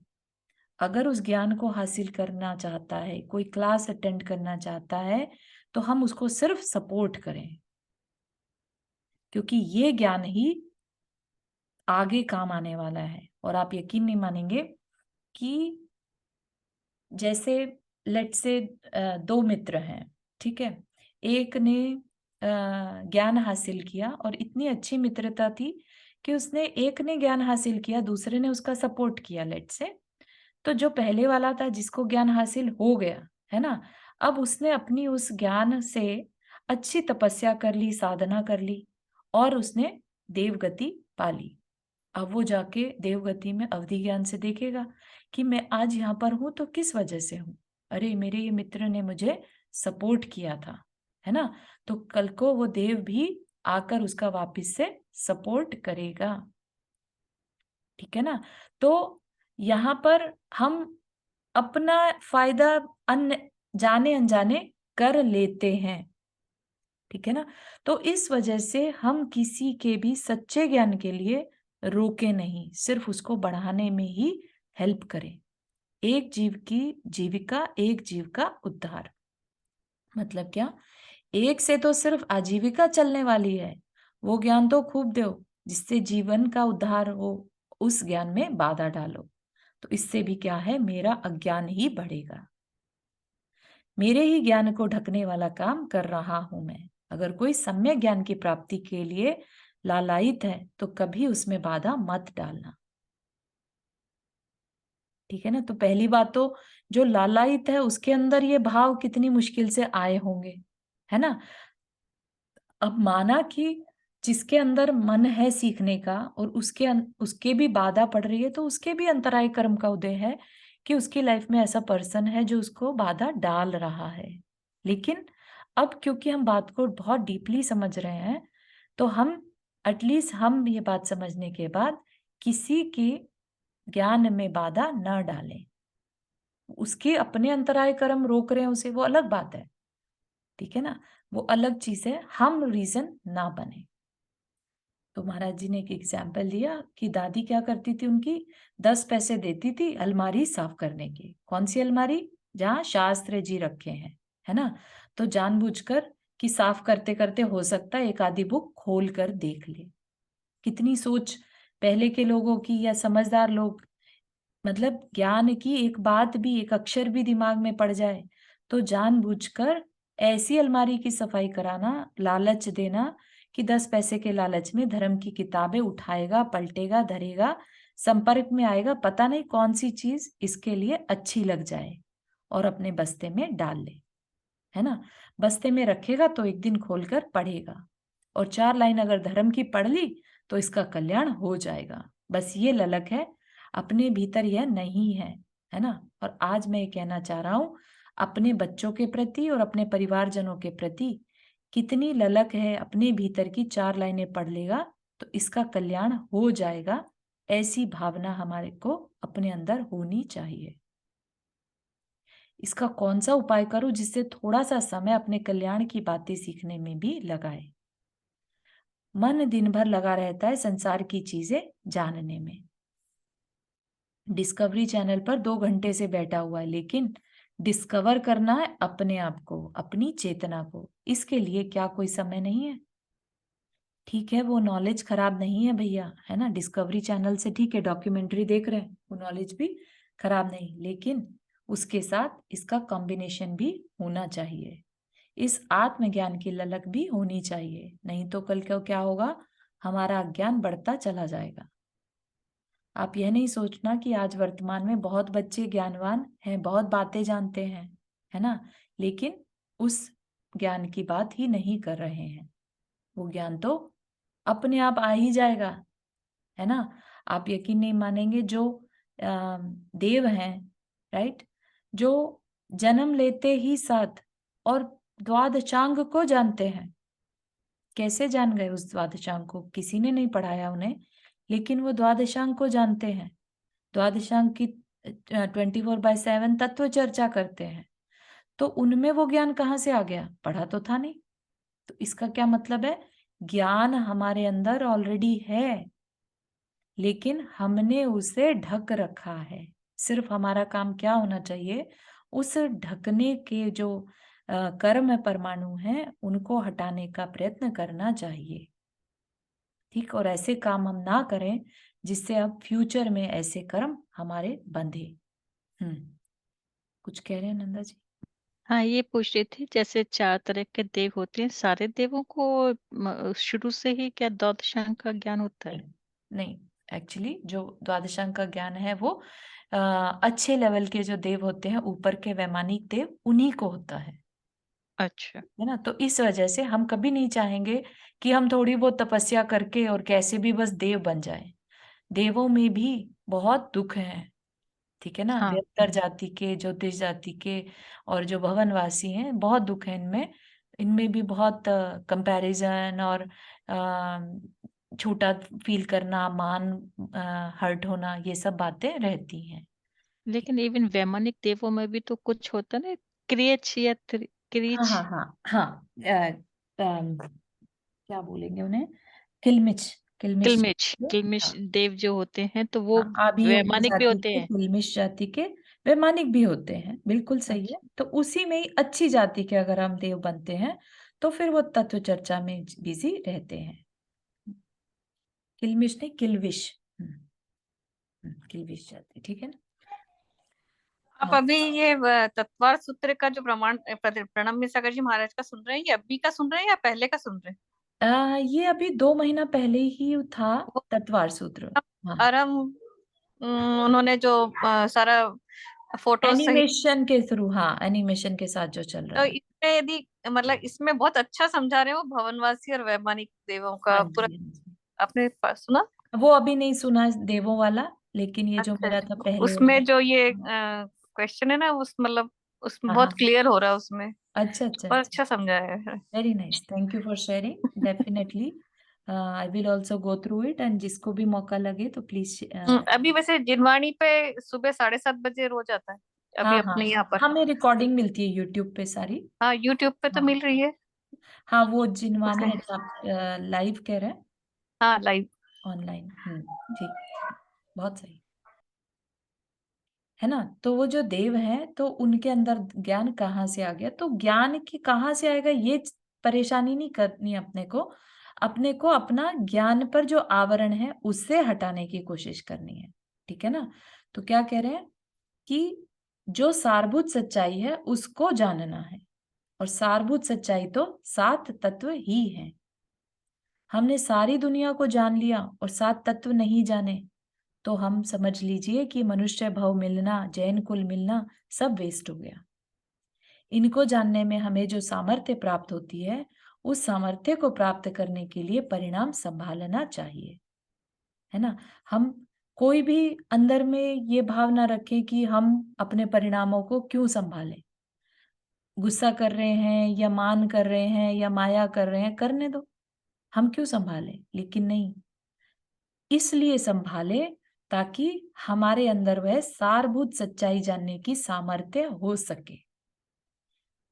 अगर उस ज्ञान को हासिल करना चाहता है, कोई क्लास अटेंड करना चाहता है, तो हम उसको सिर्फ सपोर्ट करें, क्योंकि ये ज्ञान ही आगे काम आने वाला है। और आप यकीन नहीं मानेंगे कि जैसे लेट से 2 मित्र हैं, ठीक है, एक ने ज्ञान हासिल किया और इतनी अच्छी मित्रता थी कि उसने, एक ने ज्ञान हासिल किया, दूसरे ने उसका सपोर्ट किया, लेट से। तो जो पहले वाला था जिसको ज्ञान हासिल हो गया, है ना? अब उसने अपनी उस ज्ञान से अच्छी तपस्या कर ली, साधना कर ली और उसने देवगति पा ली। अब वो जाके देवगति में अवधि ज्ञान से देखेगा कि मैं आज यहाँ पर हूँ तो किस वजह से हूँ। अरे मेरे ये मित्र ने मुझे सपोर्ट किया था, है ना? तो कल को वो देव भी आकर उसका वापस से सपोर्ट करेगा, ठीक है ना? तो यहाँ पर हम अपना फायदा अन्य जाने-अनजाने कर लेते हैं, ठीक है ना? तो इस वजह से हम किसी के भी सच्चे ज्ञान के लिए रोके नहीं, सिर्फ उसको बढ़ाने में ही हेल्प करें। एक जीव की जीविका, एक जीव का उद्धार। मतलब क्या? एक से तो सिर्फ आजीविका चलने वाली है। वो ज्ञान तो खूब दो, जिससे जीवन का उद्धार हो, उस ज्ञान में बाधा डालो। तो इससे भी क्या है, मेरा अज्ञान ही बढ़ेगा। मेरे ही ज्ञान को ढकने वाला काम कर रहा हूं मैं। अगर कोई सम्यक ज्ञान की प्राप्ति के लिए लालायित है, तो कभी उसमें बाधा मत डालना। ठीक है ना? तो पहली बात तो जो लालायित है उसके अंदर ये भाव कितनी मुश्किल से आए होंगे, है ना? अब माना कि जिसके अंदर मन है सीखने का और उसके भी बाधा पड़ रही है, तो उसके भी अंतराय कर्म का उदय है कि उसकी लाइफ में ऐसा पर्सन है जो उसको बाधा डाल रहा है। लेकिन अब क्योंकि हम बात को बहुत डीपली समझ रहे हैं, तो हम एटलीस्ट हम ये बात समझने के बाद किसी के ज्ञान में बाधा न डालें। उसके अपने अंतराय कर्म रोक रहे हैं उसे, वो अलग बात है, ठीक है ना? वो अलग चीज़ है, हम रीज़न ना बने। तो महाराज जी ने एक एग्जाम्पल दिया कि दादी क्या करती थी उनकी, 10 पैसे देती थी अलमारी साफ करने की। कौन सी अलमारी? जहाँ शास्त्र जी रखे हैं, है ना? तो जानबूझकर कि साफ करते-करते हो सकता है एक आधी बुक खोल कर देख ले। कितनी सोच पहले के लोगों की या समझदार लोग, मतलब ज्ञान की एक बात भी, एक अक्षर भी दिमाग में पड़ जाए, तो जानबूझकर ऐसी अलमारी की सफाई कराना, लालच देना कि 10 पैसे के लालच में धर्म की किताबें उठाएगा, पलटेगा, धरेगा, संपर्क में आएगा, पता नहीं कौन-सी चीज़ इसके लिए अच्छी लग जाए और अपने बस्ते में डाल ले, है ना? बस्ते में रखेगा तो एक दिन खोलकर पढ़ेगा और 4 लाइन अगर धर्म की पढ़ ली, तो इसका कल्याण हो जाएगा। बस ये ललक है, अपने भीतर यह नहीं है ना? और आज मैं ये कहना चाह रहा हूँ, अपने बच्चों के प्रति और अपने परिवारजनों के प्रति कितनी ललक है, अपने भीतर की 4 लाइनें पढ़ लेगा, तो इसका कल्याण हो जाएगा। ऐसी भावना हमारे को अपने अंदर होनी चाहिए। इसका कौन-सा उपाय करूँ जिससे थोड़ा-सा समय अपने कल्याण की बातें सीखने में भी लगाए? मन दिन भर लगा रहता है संसार की चीज़ें जानने में। डिस्कवरी चैनल पर 2 घंटे से बैठा हुआ है, लेकिन डिस्कवर करना है अपने आप को, अपनी चेतना को। इसके लिए क्या कोई समय नहीं है? ठीक है, वो नॉलेज खराब नहीं है भैया, है ना? डिस्कवरी चैनल से ठीक है डॉक्यूमेंट्री देख रहे हैं, वो नॉलेज भी खराब नहीं, लेकिन उसके साथ इसका कॉम्बिनेशन भी होना चाहिए। इस आत्मज्ञान की ललक भी होनी चाहिए, नहीं तो कल को क्या होगा, हमारा अज्ञान बढ़ता चला जाएगा। आप यह नहीं सोचना कि आज वर्तमान में बहुत बच्चे ज्ञानवान हैं, बहुत बातें जानते हैं, है ना? लेकिन उस ज्ञान की बात ही नहीं कर रहे हैं। वो ज्ञान तो अपने आप आ ही जाएगा, है ना? आप यकीन नहीं मानेंगे, जो देव हैं, राइट? जो जन्म लेते ही साथ और द्वादशांग को जानते हैं। कैसे जान गए उस द्वादशांग को? किसी ने नहीं पढ़ाया उन्हें, लेकिन वो द्वादशांग को जानते हैं। द्वादशांग की 24/7 तत्व चर्चा करते हैं। तो उनमें वो ज्ञान कहाँ से आ गया? पढ़ा तो था नहीं। तो इसका क्या मतलब है? ज्ञान हमारे अंदर ऑलरेडी है, लेकिन हमने उसे ढक रखा है। सिर्फ हमारा काम क्या होना चाहिए? उस ढकने के जो कर्म परमाणु हैं, उनको हटाने का प्रयत्न करना चाहिए। ठीक? और ऐसे काम हम ना करें जिससे अब फ्यूचर में ऐसे कर्म हमारे बंधे। हुँ, कुछ कह रहे हैं नंदा जी? हाँ, ये पूछ रही थी जैसे 4 तरह के देव होते हैं, सारे देवों को शुरू से ही क्या द्वादशांग का ज्ञान होता नहीं, है? नहीं। एक्चुअली जो द्वादशांग का ज्ञान है वो अ, अच्छे लेवल के जो देव होते हैं, ऊपर के वैमानिक देव, उन्हीं को होता अच्छा। है ना? तो इस वजह से हम कभी नहीं चाहेंगे कि हम थोड़ी बहुत तपस्या करके और कैसे भी बस देव बन जाएँ। देवों में भी बहुत दुःख हैं, ठीक है ना? हाँ, देवतर जाति के, ज्योतिष जाति के और जो भवनवासी हैं, बहुत दुःख है इनमें। इनमें भी बहुत कंपैरिज़न और छोटा फ़ील करना, मान हर्ट होना, ये सब बातें रहती हैं। लेकिन इवन वैमानिक देवों में भी तो कुछ होता है ना, क्रिएच या हाँ, क्रीच, हाँ, हाँ, हाँ। अम, क्या बोलेंगे उन्हें? किल्मिच, किल्मिश किल्मिच किल्मिश हाँ। देव जो होते हैं, तो वो हाँ, आभियोगी वैमानिक भी जाति होते के, हैं? किल्मिष जाति के, वैमानिक भी होते हैं, बिल्कुल सही है। अच्छा। तो उसी में ही अच्छी जाति के अगर हम देव बनते हैं, तो फिर वो तत्व चर्चा में बिज़ी रहते हैं। किल्मिष नहीं, किल्विश। किल्विश जाति, ठीक है ना? आप हाँ। अभी ये तत्वार सूत्र का जो प्रणब मिश्रा जी महाराज का सुन रहे हैं, ये अभी का सुन रहे हैं या पहले का सुन रहे हैं? ये अभी 2 महीना पहले ही था वो तत्वार सूत्र। हाँ। आरम उन्होंने जो सारा फोटोज सहित, एनिमेशन के थ्रू, हाँ, एनिमेशन के साथ जो चल रहा तो है। इसमें यदि मतलब इसमें बहुत अच्छा समझा रहे हो भवनवासी और वैमानिक देवों हाँ का पूरा। जी, हाँ जी। आपने सुना? वो अभी नहीं सुना देवों वाला, लेकिन ये जो अच्छा मेरा था अच्छा, पहले उसमें जो ये हाँ, क्वेश्चन है ना, उस मतलब उसमें हाँ, बहुत हाँ। क्लियर हो रहा है उसमें, अच्छा, अच्छा, बहुत अच्छा। अच्छा समझाया है। Very nice, thank you for sharing. Definitely I will also go through it and जिसको भी मौका लगे तो प्लीज अभी वैसे जिनवाणी पे सुबह 7:30 बजे रोज आता है, अभी हाँ, हाँ, अपने यहाँ पर। हमें रिकॉर्डिंग मिलती है यूट्यूब पे सारी। हाँ, यूट्यूब पे तो हाँ, मिल रही है हाँ, वो उसे। जिनवानी, अच्छा आप लाइव कह रहे हैं? हाँ, लाइव। ऑनलाइन, ठीक, बहुत सही। है ना? तो वो जो देव हैं, तो उनके अंदर ज्ञान कहाँ से आ गया? तो ज्ञान की कहाँ से आएगा, ये परेशानी नहीं करनी अपने को। अपने को अपना ज्ञान पर जो आवरण है, उससे हटाने की कोशिश करनी है। ठीक है ना? तो क्या कह रहे हैं कि जो सारभूत सच्चाई है, उसको जानना है और सारभूत सच्चाई तो 7 तत्व ही हैं। हमने सारी दुनिया को जान लिया और 7 तत्व नहीं जाने, तो हम समझ लीजिए कि मनुष्य भव मिलना, जैन कुल मिलना सब वेस्ट हो गया। इनको जानने में हमें जो सामर्थ्य प्राप्त होती है, उस सामर्थ्य को प्राप्त करने के लिए परिणाम संभालना चाहिए, है ना? हम कोई भी अंदर में ये भाव ना रखें कि हम अपने परिणामों को क्यों संभालें? गुस्सा कर रहे हैं या मान कर रहे हैं या माया कर रहे हैं, करने दो। हम क्यों संभालें? लेकिन नहीं, इसलिए संभाले ताकि हमारे अंदर वह सारभूत सच्चाई जानने की सामर्थ्य हो सके।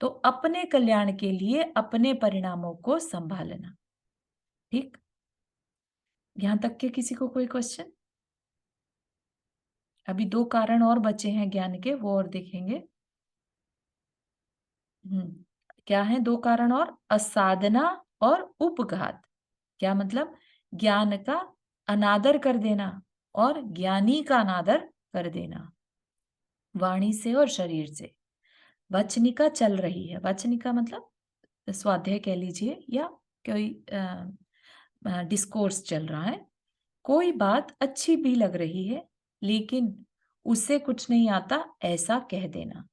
तो अपने कल्याण के लिए अपने परिणामों को संभालना। ठीक? यहां तक के किसी को कोई क्वेश्चन? अभी 2 कारण और बचे हैं ज्ञान के, वो और देखेंगे। क्या है 2 कारण और? असाधना और उपघात। क्या मतलब? ज्ञान का अनादर कर देना और ज्ञानी का अनादर कर देना, वाणी से और शरीर से। वचनिका चल रही है, वचनिका मतलब स्वाध्याय कह लीजिए या कोई डिस्कोर्स चल रहा है। कोई बात अच्छी भी लग रही है, लेकिन उससे कुछ नहीं आता ऐसा कह देना।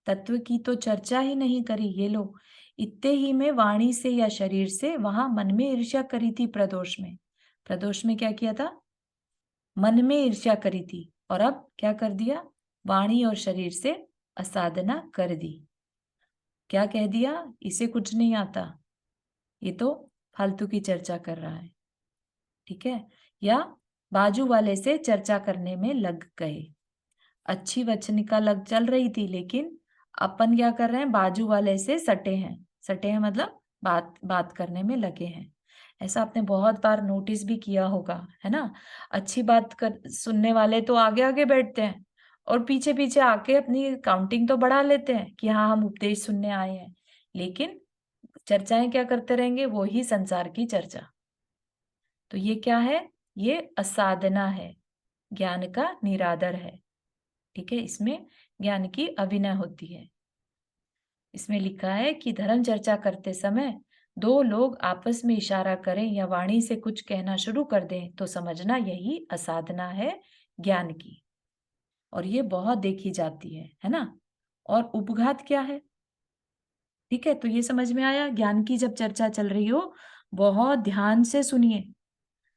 तत्व की तो चर्चा ही नहीं करी, ये लो। इतने ही में वाणी से या शरीर से वहां मन में ईर्ष्या करी थी प्रदोष में। प्रदोष में क्या किया था? मन में ईर्ष्या करी थी और अब क्या कर दिया? वाणी और शरीर से असाधना कर दी। क्या कह दिया? इसे कुछ नहीं आता, ये तो फालतू की चर्चा कर रहा है। ठीक है? या बाजू वाले से चर्चा करने में लग गए। अच्छी वचनिका लग चल रही थी, लेकिन अपन क्या कर रहे हैं? बाजू वाले से सटे हैं। सटे हैं मतलब बात बात करने में लगे हैं। ऐसा आपने बहुत बार नोटिस भी किया होगा, है ना? अच्छी बात कर सुनने वाले तो आगे-आगे बैठते हैं और पीछे-पीछे आके अपनी काउंटिंग तो बढ़ा लेते हैं कि हाँ, हम उपदेश सुनने आए हैं। लेकिन चर्चाएँ क्या करते रहेंगे? वो ही संसार की चर्चा। तो ये क्या है? ये असाधना है, ज्ञान का निरादर है। ठीक है? इसमें ज्ञान की अविनय होती है। इसमें लिखा है कि धर्म चर्चा करते समय दो लोग आपस में इशारा करें या वाणी से कुछ कहना शुरू कर दें तो समझना यही असाधना है ज्ञान की। और ये बहुत देखी जाती है ना? और उपघात क्या है? ठीक है, तो ये समझ में आया। ज्ञान की जब चर्चा चल रही हो, बहुत ध्यान से सुनिए,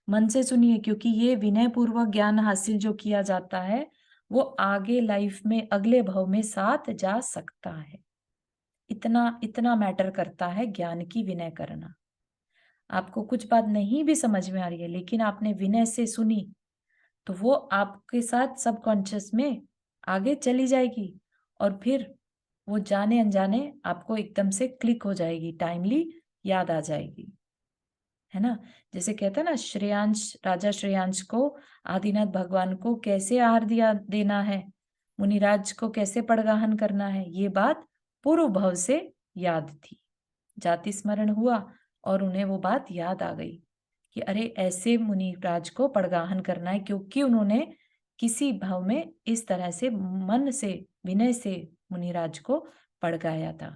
मन से सुनिए, क्योंकि ये विनय पूर्वक ज्ञान हासिल जो किया जाता है वो आगे लाइफ में अगले भव में साथ जा सकता है। इतना इतना मैटर करता है ज्ञान की विनय करना। आपको कुछ बात नहीं भी समझ में आ रही है लेकिन आपने विनय से सुनी तो वो आपके साथ सबकॉन्शियस में आगे चली जाएगी और फिर वो जाने अनजाने आपको एकदम से क्लिक हो जाएगी, टाइमली याद आ जाएगी, है ना? जैसे कहते हैं ना, श्रेयांश, राजा श्रेयांश को आदिनाथ भगवान को कैसे आहार दिया देना है, मुनिराज को कैसे पड़गाहन करना है, ये बात पूर्व भव से याद थी। जाति स्मरण हुआ और उन्हें वो बात याद आ गई कि अरे ऐसे मुनिराज को पड़गाहन करना है, क्योंकि उन्होंने किसी भाव में इस तरह से मन से विनय से मुनिराज को पड़गाया था।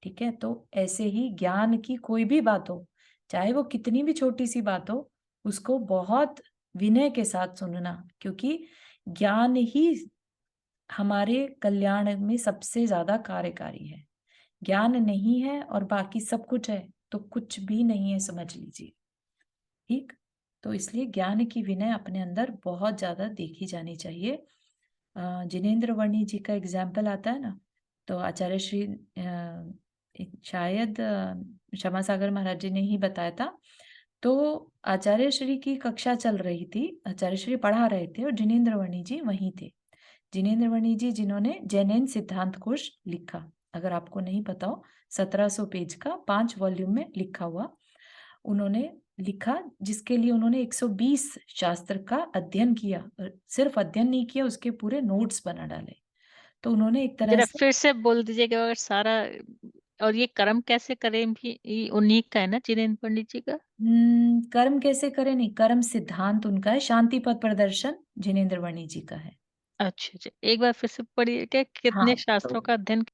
ठीक है, तो ऐसे ही ज्ञान की कोई भी बात हो, चाहे वो कितनी भी छोटी सी बात हो, उसको बहुत विनय के साथ सुनना, क्योंकि ज्ञान ही हमारे कल्याण में सबसे ज्यादा कार्यकारी है। ज्ञान नहीं है और बाकी सब कुछ है तो कुछ भी नहीं है, समझ लीजिए। ठीक, तो इसलिए ज्ञान की विनय अपने अंदर बहुत ज्यादा देखी जानी चाहिए। जिनेन्द्र वर्णी जी का एग्जाम्पल आता है ना, तो आचार्य श्री शायद क्षमा सागर महाराज जी ने ही बताया था। तो आचार्य श्री की कक्षा चल रही थी, आचार्य श्री पढ़ा रहे थे और जिनेन्द्र वर्णी जी वहीं थे। जिनेन्द्र वर्णी जी जिन्होंने जैनैन सिद्धांत कोश लिखा, अगर आपको नहीं पता हो, 1700 पेज का 5 वॉल्यूम में लिखा हुआ उन्होंने लिखा, जिसके लिए उन्होंने 120 शास्त्र का अध्ययन किया, और सिर्फ अध्ययन नहीं किया, उसके पूरे नोट्स बना डाले। तो उन्होंने एक तरह जरा से फिर से बोल दीजिएगा अगर सारा। और ये कर्म कैसे करें भी ये उन्हीं का है ना, जिनेन्द्र पंडित जी का? कर्म कैसे करें नहीं, कर्म सिद्धांत उनका है, शांति पथ प्रदर्शन जिनेन्द्र वर्णी जी का है। अच्छा अच्छा, एक बार फिर से पढ़िए क्या, हाँ, कितने तो शास्त्रों का अध्ययन?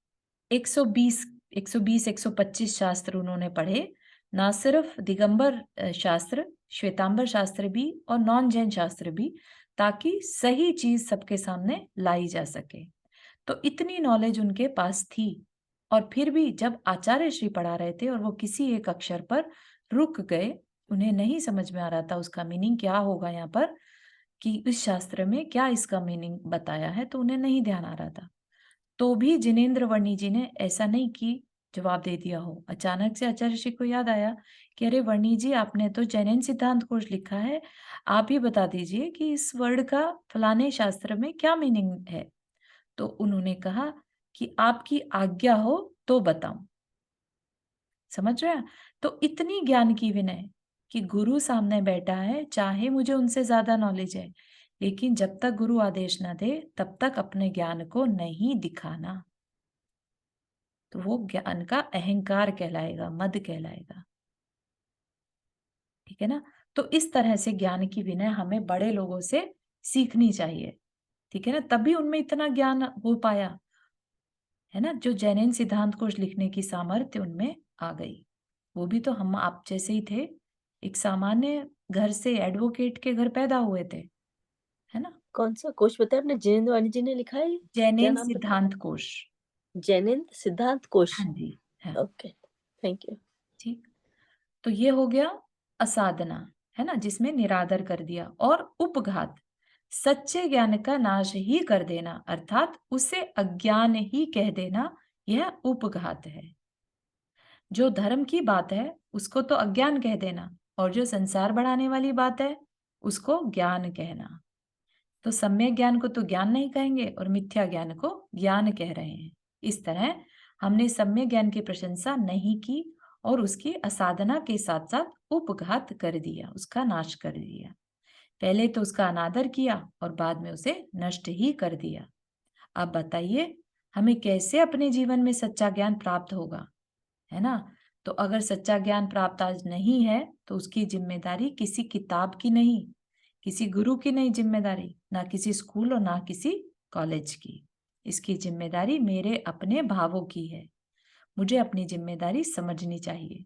120 125 शास्त्र उन्होंने पढ़े, ना सिर्फ दिगंबर शास्त्र, श्वेतांबर शास्त्र भी और नॉन जैन शास्त्र भी, ताकि सही चीज सबके सामने लाई जा सके। तो इतनी नॉलेज उनके पास थी, और फिर भी जब आचार्य श्री पढ़ा रहे थे और वो किसी एक अक्षर पर रुक गए, उन्हें नहीं समझ में आ रहा था उसका मीनिंग क्या होगा यहाँ पर, कि इस शास्त्र में क्या इसका मीनिंग बताया है, तो उन्हें नहीं ध्यान आ रहा था। तो भी जिनेन्द्र वर्णी जी ने ऐसा नहीं कि जवाब दे दिया हो। अचानक से आचार्य श्री को याद आया कि अरे वर्णी जी, आपने तो जैनैन सिद्धांत कोश लिखा है, आप ही बता दीजिए कि इस वर्ड का फलाने शास्त्र में क्या मीनिंग है। तो उन्होंने कहा कि आपकी आज्ञा हो तो बताऊं। समझ रहे हैं? तो इतनी ज्ञान की विनय कि गुरु सामने बैठा है, चाहे मुझे उनसे ज्यादा नॉलेज है, लेकिन जब तक गुरु आदेश न दे तब तक अपने ज्ञान को नहीं दिखाना। तो वो ज्ञान का अहंकार कहलाएगा, मद कहलाएगा। ठीक है ना? तो इस तरह से ज्ञान की विनय हमें बड़े लोगों से सीखनी चाहिए। ठीक है ना? तभी उनमें इतना ज्ञान हो पाया, है ना? जो जैनैन सिद्धांत कोश लिखने की सामर्थ्य उनमें आ गई। वो भी तो हम आप जैसे ही थे, एक सामान्य घर से, एडवोकेट के घर पैदा हुए थे, है ना? कौन सा कोश बताया आपने? जिनेन्द्र वाणी जी ने लिखा है? क्या जैनैन नाम बताया? सिद्धांत कोश। जैनैन सिद्धांत कोश। हाँ जी, हाँ। Okay, thank you. ठीक, तो ये हो गया असाधना, है ना, जिसमें निरादर कर दिया। और उपघात, सच्चे ज्ञान का नाश ही कर देना, अर्थात उसे अज्ञान ही कह देना, यह उपघात है। जो धर्म की बात है उसको तो अज्ञान कह देना, और जो संसार बढ़ाने वाली बात है उसको ज्ञान कहना। तो सम्यक ज्ञान को तो ज्ञान नहीं कहेंगे और मिथ्या ज्ञान को ज्ञान कह रहे हैं। इस तरह हमने सम्यक ज्ञान की प्रशंसा नहीं की और उसकी असाधना के साथ साथ उपघात कर दिया, उसका नाश कर दिया। पहले तो उसका अनादर किया और बाद में उसे नष्ट ही कर दिया। अब बताइए, हमें कैसे अपने जीवन में सच्चा ज्ञान प्राप्त होगा, है ना? तो अगर सच्चा ज्ञान प्राप्त आज नहीं है तो उसकी जिम्मेदारी किसी किताब की नहीं, किसी गुरु की नहीं जिम्मेदारी, ना किसी स्कूल और ना किसी कॉलेज की। इसकी जिम्मेदारी मेरे अपने भावों की है। मुझे अपनी जिम्मेदारी समझनी चाहिए।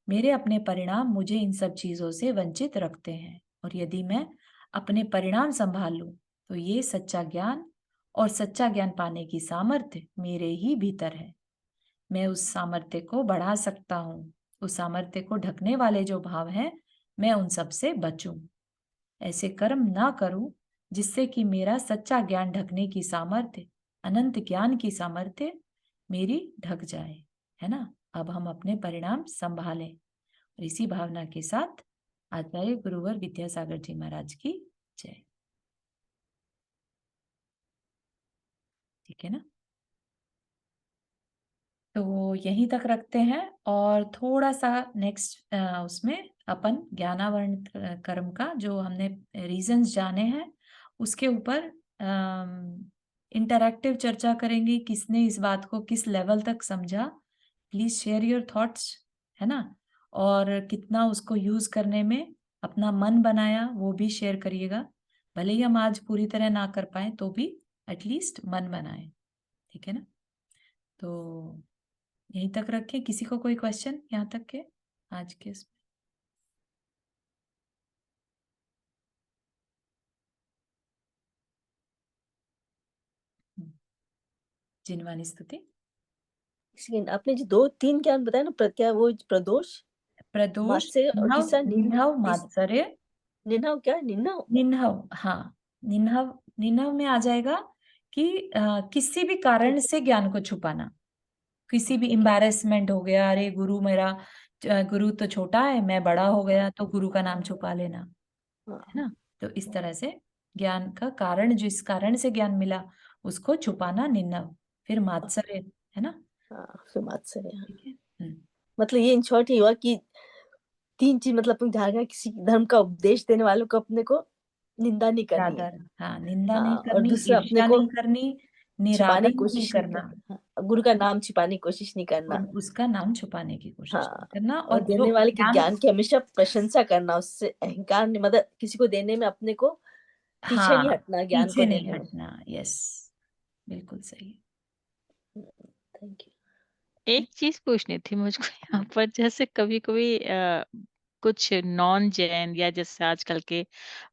मेरे अपने परिणाम मुझे इन सब चीजों से वंचित रखते हैं, और यदि मैं अपने परिणाम संभाल लूं तो ये सच्चा ज्ञान और सच्चा ज्ञान पाने की सामर्थ्य मेरे ही भीतर है। मैं उस सामर्थ्य को बढ़ा सकता हूँ। उस सामर्थ्य को ढकने वाले जो भाव हैं, मैं उन सब से बचूं। ऐसे कर्म ना करूं जिससे कि मेरा सच्चा ज्ञान ढकने की सामर्थ्य, अनंत ज्ञान की सामर्थ्य मेरी ढक जाए। है ना? अब हम अपने परिणाम संभालें। और इसी भावना के साथ आचार्य गुरुवर विद्यासागर जी महाराज की जय। ठीक है ना? तो यहीं तक रखते हैं, और थोड़ा सा नेक्स्ट उसमें अपन ज्ञानावरण कर्म का जो हमने रीजंस जाने हैं उसके ऊपर इंटरैक्टिव चर्चा करेंगे। किसने इस बात को किस लेवल तक समझा, प्लीज शेयर योर थॉट्स, है ना? और कितना उसको यूज करने में अपना मन बनाया वो भी शेयर करिएगा। भले ही हम आज पूरी तरह ना कर पाए तो भी एटलीस्ट मन बनाए। ठीक है ना? तो यहीं तक रखें। किसी को कोई क्वेश्चन यहाँ तक के आज के इसमें? जिनवानी स्तुति। सेकंड, आपने जो 2-3 ज्ञान बताया ना, क्या वो प्रदोष, प्रदोष, मात्सर्य और निन्हव, तीसरा निन्हव, मात्सर्य, निन्हव, क्या निन्हव? निन्हव। हाँ, निन्हव, निन्हव में आ जाएगा कि किसी भी कारण से ज्ञान को छुपाना। किसी भी एम्बैरेसमेंट हो गया, अरे गुरु मेरा गुरु तो छोटा है, मैं बड़ा हो गया, तो गुरु का नाम छुपा लेना, है ना? तो इस तरह से ज्ञान का कारण, जिस कारण से ज्ञान मिला उसको छुपाना निन्नव। फिर मात्सर्य, है ना? हाँ, फिर मात्सर्य। ठीक है। मतलब ये इन शॉर्ट ये हुआ कि 3 चीज, मतलब अपन ध्यान रखना, किसी धर्म का उपदेश देने वालों को अपने को निंदा नहीं करनी है। हाँ, निंदा नहीं हाँ, और करनी, दूसरा अपने ईर्ष्या को नहीं करनी, छिपाने निरादर की नहीं कोशिश नहीं करना, करनी। हाँ, गुरु का नाम छिपाने की कोशिश नहीं करना। और उसका नाम छुपाने की कोशिश नहीं हाँ, करना। और और जो देने वाले के ज्ञान, ज्ञान की हमेशा प्रशंसा करना, उससे अहंकार नहीं, मतलब किसी को देने में अपने को पीछे नहीं हाँ, हटना, ज्ञान पीछे को नहीं देने में। हटना। यस, बिल्कुल सही। Thank you. एक चीज पूछनी थी मुझको यहाँ पर, जैसे कभी कभी कुछ नॉन जैन या जैसे आजकल के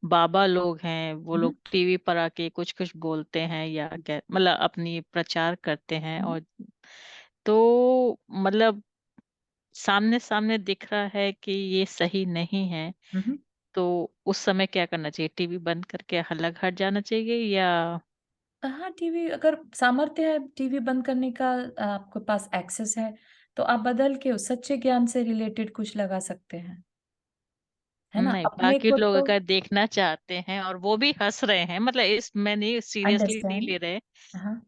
बाबा लोग हैं, वो लोग टीवी पर आके कुछ कुछ बोलते हैं या मतलब अपनी प्रचार करते हैं, और तो मतलब सामने सामने दिख रहा है कि ये सही नहीं है, तो उस समय क्या करना चाहिए? टीवी बंद करके अलग हट जाना चाहिए या? हाँ, टीवी अगर सामर्थ्य है टीवी बंद करने का, आपके पास एक्सेस है, तो आप बदल के उस सच्चे ज्ञान से रिलेटेड कुछ लगा सकते हैं, है ना? नहीं, अपने बाकी को लोग तो अगर देखना चाहते हैं और वो भी हंस रहे हैं, मतलब इस में नहीं, सीरियसली नहीं अंडरस्टैंड। ले रहे, हाँ,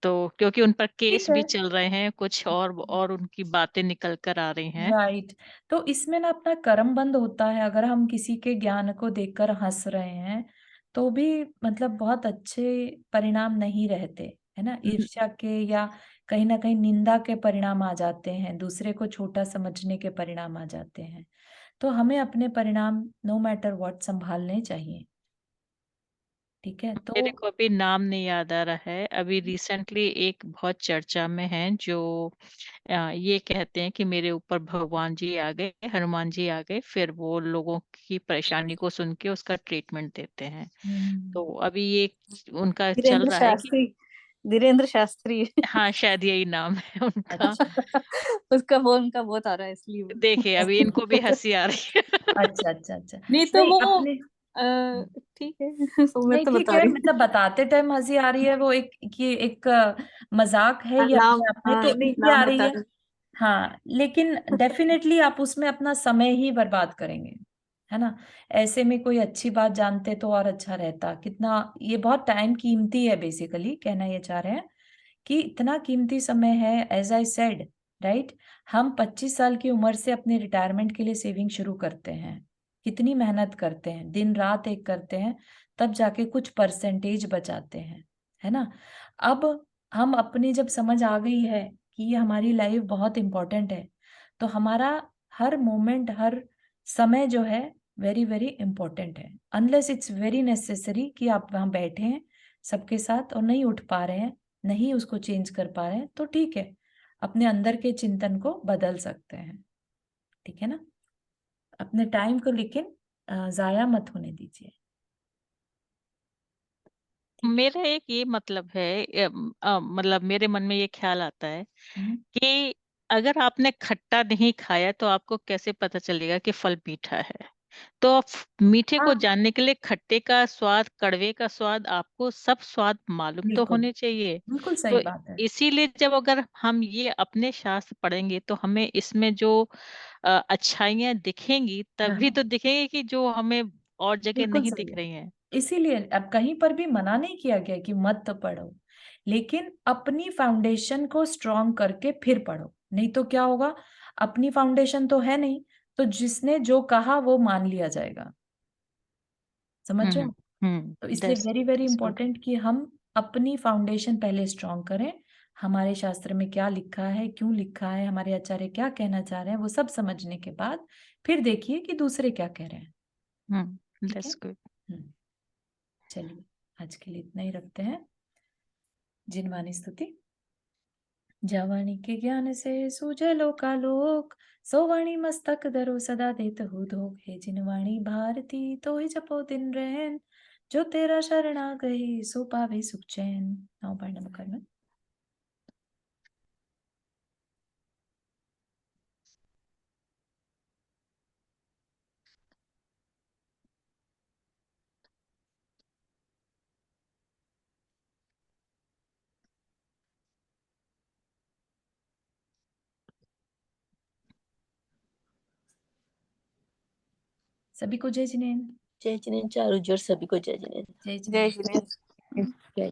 तो क्योंकि उन पर केस ठीक है। भी चल रहे हैं कुछ, और उनकी बातें निकल कर आ रही हैं। राइट। तो इसमें ना अपना कर्म बंद होता है। अगर हम किसी के ज्ञान को देखकर हंस रहे हैं तो भी मतलब बहुत अच्छे परिणाम नहीं रहते, है ना? ईर्ष्या के या कहीं ना कहीं निंदा के परिणाम आ जाते हैं, दूसरे को छोटा समझने के परिणाम आ जाते हैं। तो हमें अपने परिणाम नो मैटर व्हाट संभालने चाहिए। ठीक है। तो मेरे को अभी नाम नहीं याद आ रहा है, अभी रिसेंटली एक बहुत चर्चा में है जो ये कहते हैं कि मेरे ऊपर भगवान जी आ गए, हनुमान जी आ गए, फिर वो लोगों की परेशानी को सुन के उसका ट्रीटमेंट देते हैं। तो अभी ये उनका चल धीरेन्द्र रहा है कि, शास्त्री, धीरेन्द्र शास्त्री। हाँ शायद यही नाम है उनका। अच्छा, उसका वो उनका बहुत आ रहा है इसलिए। देखिए अभी इनको भी हंसी आ रही है। अच्छा, अच्छा, अच्छा। नहीं तो नहीं, वो अपने ठीक है। तो मैं नहीं, तो ठीक बता है, रही मतलब बताते टाइम हंसी आ रही है, वो एक ये एक मजाक है हूँ। ये नाम, अपने आप में, हाँ तो नहीं, इसलिए नाम आ रही बता है। रही हाँ, लेकिन डेफिनेटली आप उसमें अपना समय ही बर्बाद करेंगे, है ना? ऐसे में कोई अच्छी बात जानते तो और अच्छा रहता। कितना ये बहुत टाइम कीमती है, बेसिकली कहना ये चाह रहे हैं कि इतना कीमती समय है। एज आई सेड, राइट, हम 25 साल की उम्र से अपने रिटायरमेंट के लिए सेविंग शुरू करते हैं। कितनी मेहनत करते हैं, दिन रात एक करते हैं, तब जाके कुछ परसेंटेज बचाते हैं, है ना? अब हम अपनी जब समझ आ गई है कि ये हमारी लाइफ बहुत इंपॉर्टेंट है, तो हमारा हर मोमेंट, हर समय जो है वेरी वेरी इंपॉर्टेंट है। अनलेस इट्स वेरी नेसेसरी कि आप वहां बैठे हैं सबके साथ और नहीं उठ पा रहे हैं, नहीं उसको चेंज कर पा रहे हैं, तो ठीक है, अपने अंदर के चिंतन को बदल सकते हैं। ठीक है ना? अपने टाइम को लेकिन जाया मत होने दीजिए। ठीक है? मेरा एक ये मतलब है, मतलब मेरे मन में ये ख्याल आता है हम्म, कि अगर आपने खट्टा नहीं खाया तो आपको कैसे पता चलेगा कि फल मीठा है। तो आप मीठे को हाँ, जानने के लिए खट्टे का स्वाद, कड़वे का स्वाद, आपको सब स्वाद मालूम तो बिल्कुल होने चाहिए। बिल्कुल सही तो बात है। इसीलिए जब अगर हम ये अपने शास्त्र पढ़ेंगे तो हमें इसमें जो अच्छाइयाँ दिखेंगी हाँ तभी तो दिखेंगी कि जो हमें और जगह बिल्कुल नहीं सही दिख है। रही हैं। इसीलिए अब कहीं पर भी मना नहीं किया गया कि मत पढ़ो, लेकिन अपनी फाउंडेशन को स्ट्रॉन्ग करके फिर पढ़ो। नहीं तो क्या होगा, अपनी फाउंडेशन तो है नहीं, तो जिसने जो कहा वो मान लिया जाएगा। समझ रहे हो? तो इसलिए that's very very good. Important कि हम अपनी फाउंडेशन पहले स्ट्रॉन्ग करें। हमारे शास्त्र में क्या लिखा है, क्यों लिखा है, हमारे आचार्य क्या कहना चाह रहे हैं, वो सब समझने के बाद फिर देखिए कि दूसरे क्या कह रहे हैं। ठीक है? That's good. चलिए, आज के लिए इतना ही रखते हैं। जिनवानी स्तुति। जवानी के ज्ञान से सूझे लोकालोक, सोवाणी मस्तक धरो सदा देत हो धोख। हे जिनवाणी भारती तो ही जपो दिन रैन, जो तेरा शरणा गई सो पावे सुख चैन। नाउ पढ़ना मुकरना। सभी को जय जिनेन्द्र। जय जिनेन्द्र चारू जोर, सभी को जय जिनेन्द्र। जय जय जिनेन्द्र। जिनेन्द्र। जय